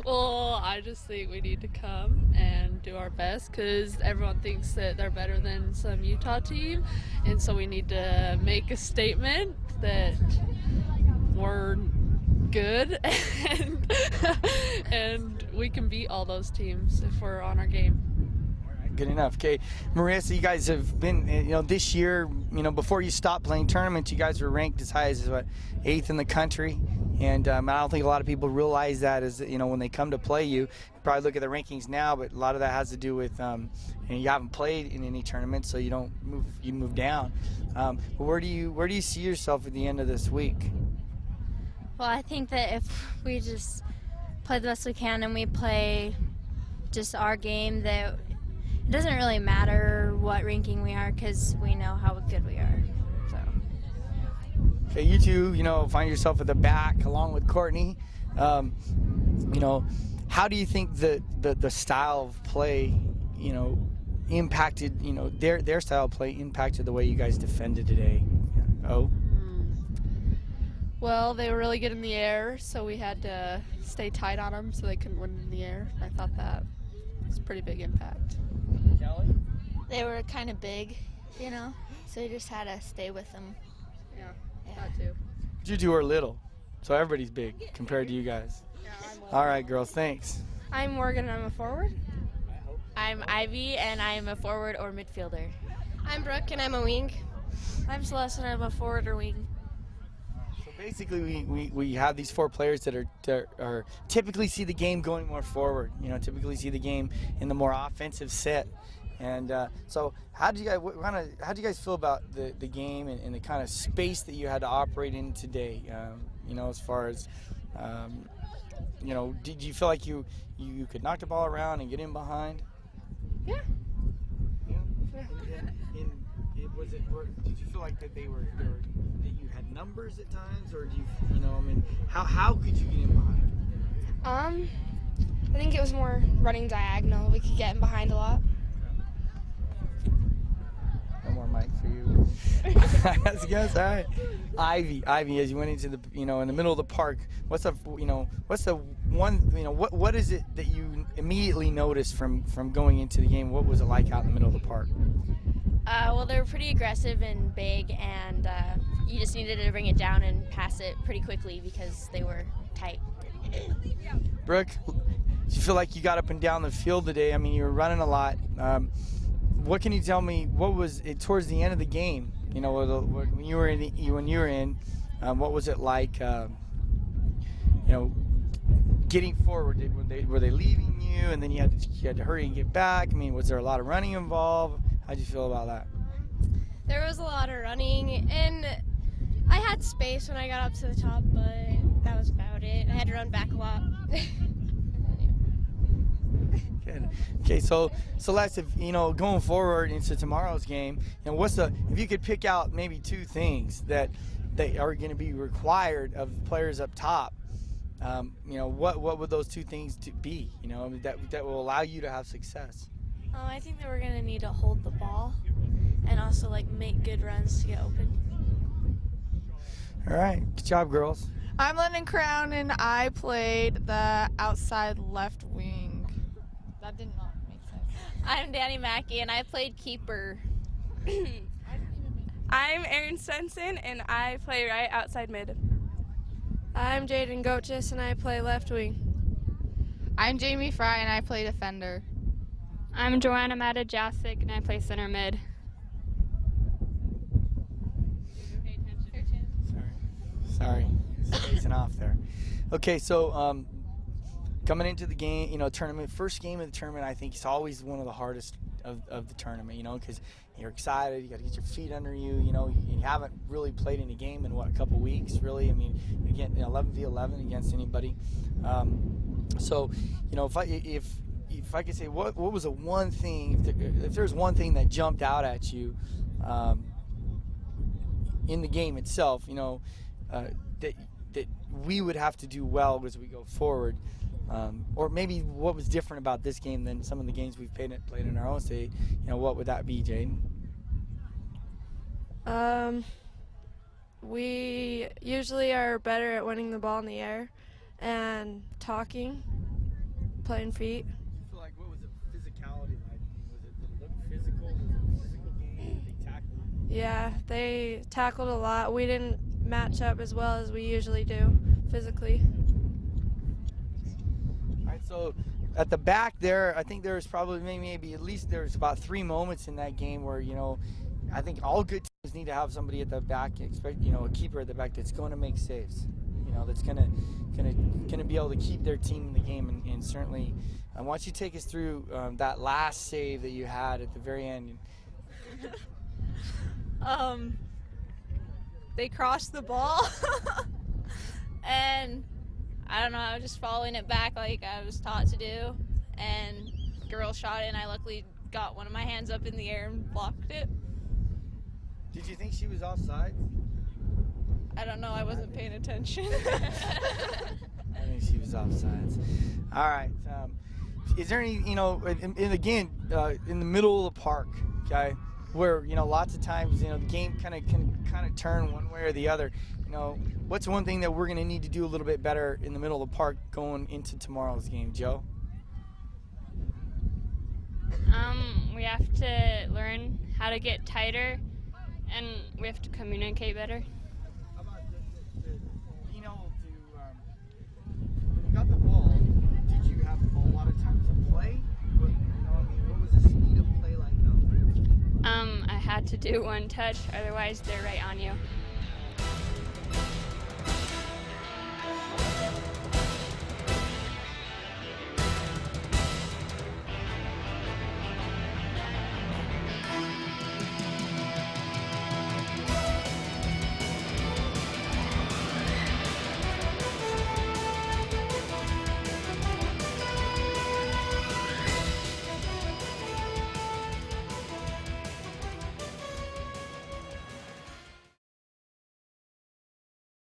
Well, I just think we need to come and do our best because everyone thinks that they're better than some Utah team, and so we need to make a statement that we're good and we can beat all those teams if we're on our game. Good enough. Okay, Marissa, you guys have been, this year, before you stopped playing tournaments, you guys were ranked as high as 8th in the country, and I don't think a lot of people realize that when they come to play you probably look at the rankings now, but a lot of that has to do with you haven't played in any tournament, so you move down. But where do you see yourself at the end of this week? Well, I think that if we just play the best we can and we play just our game, that it doesn't really matter what ranking we are because we know how good we are. So. Okay, you two, find yourself at the back along with Courtney. How do you think the style of play, impacted, their style of play impacted the way you guys defended today? Oh. Well, they were really good in the air, so we had to stay tight on them so they couldn't win in the air. I thought that was a pretty big impact. Kelly? They were kind of big, so you just had to stay with them. Yeah, that too. You two are little, so everybody's big compared to you guys. Yeah, All right, girls, thanks. I'm Morgan, I'm a forward. I'm Ivy, and I'm a forward or midfielder. I'm Brooke, and I'm a wing. I'm Celeste, and I'm a forward or wing. So basically, we have these 4 players that are typically see the game going more forward. Typically see the game in the more offensive set. And so, how do you guys feel about the game and the kind of space that you had to operate in today? As far as did you feel like you could knock the ball around and get in behind? Yeah. Did you feel like that that you had numbers at times, or do you how could you get in behind? I think it was more running diagonal. We could get in behind a lot. No more mic for you. Yes, all right. Ivy, as you went into the in the middle of the park, what is it that you immediately noticed from going into the game? What was it like out in the middle of the park? Well, they were pretty aggressive and big, and you just needed to bring it down and pass it pretty quickly because they were tight. Brooke, did you feel like you got up and down the field today? I mean, you were running a lot. What can you tell me? What was it towards the end of the game? When you were in, what was it like? Getting forward. Were they leaving you, and then you had to hurry and get back? I mean, was there a lot of running involved? How'd you feel about that? There was a lot of running, and I had space when I got up to the top, but that was about it. I had to run back a lot. Good. Okay, so Celeste, if going forward into tomorrow's game, if you could pick out maybe two things that are going to be required of players up top, what would those two things be? That will allow you to have success. I think that we're going to need to hold the ball and also make good runs to get open. All right, good job, girls. I'm Lennon Crown, and I played the outside left wing. That did not make sense. I'm Danny Mackey, and I played keeper. I'm Erin Stenson, and I play right outside mid. I'm Jaden Goetjes, and I play left wing. I'm Jamie Fry, and I play defender. I'm Joanna Mata-Jasic, and I play center mid. Sorry, spacing off there. Okay, so coming into the game, tournament, first game of the tournament, I think it's always one of the hardest of the tournament, because you're excited, you got to get your feet under you, you haven't really played in a game in a couple weeks, really. I mean, you get 11v11 against anybody. So, if I could say, what was the one thing, if there's one thing that jumped out at you in the game itself, that we would have to do well as we go forward, or maybe what was different about this game than some of the games we've played in our own state, what would that be, Jaden? We usually are better at winning the ball in the air and talking, playing feet. So, what was the physicality like? Did it look physical? Was it a physical game? Did they tackle? Yeah, they tackled a lot. We didn't match up as well as we usually do physically. All right, so at the back there, I think there's probably maybe at least there's about 3 moments in that game where, I think all good teams need to have somebody at the back, a keeper at the back that's going to make saves, that's going to be able to keep their team in the game. And certainly, why don't you take us through that last save that you had at the very end? They crossed the ball. And I don't know, I was just following it back like I was taught to do. And girl shot it, and I luckily got one of my hands up in the air and blocked it. Did you think she was offside? I don't know, I wasn't paying attention. I think she was offside. All right. Is there any, and again, in the middle of the park, okay, where, lots of times, the game can turn one way or the other. What's one thing that we're going to need to do a little bit better in the middle of the park going into tomorrow's game, Joe? We have to learn how to get tighter, and we have to communicate better. How about when you got the ball, did you have a lot of time to play? What was the speed of play like? I had to do one touch, otherwise they're right on you.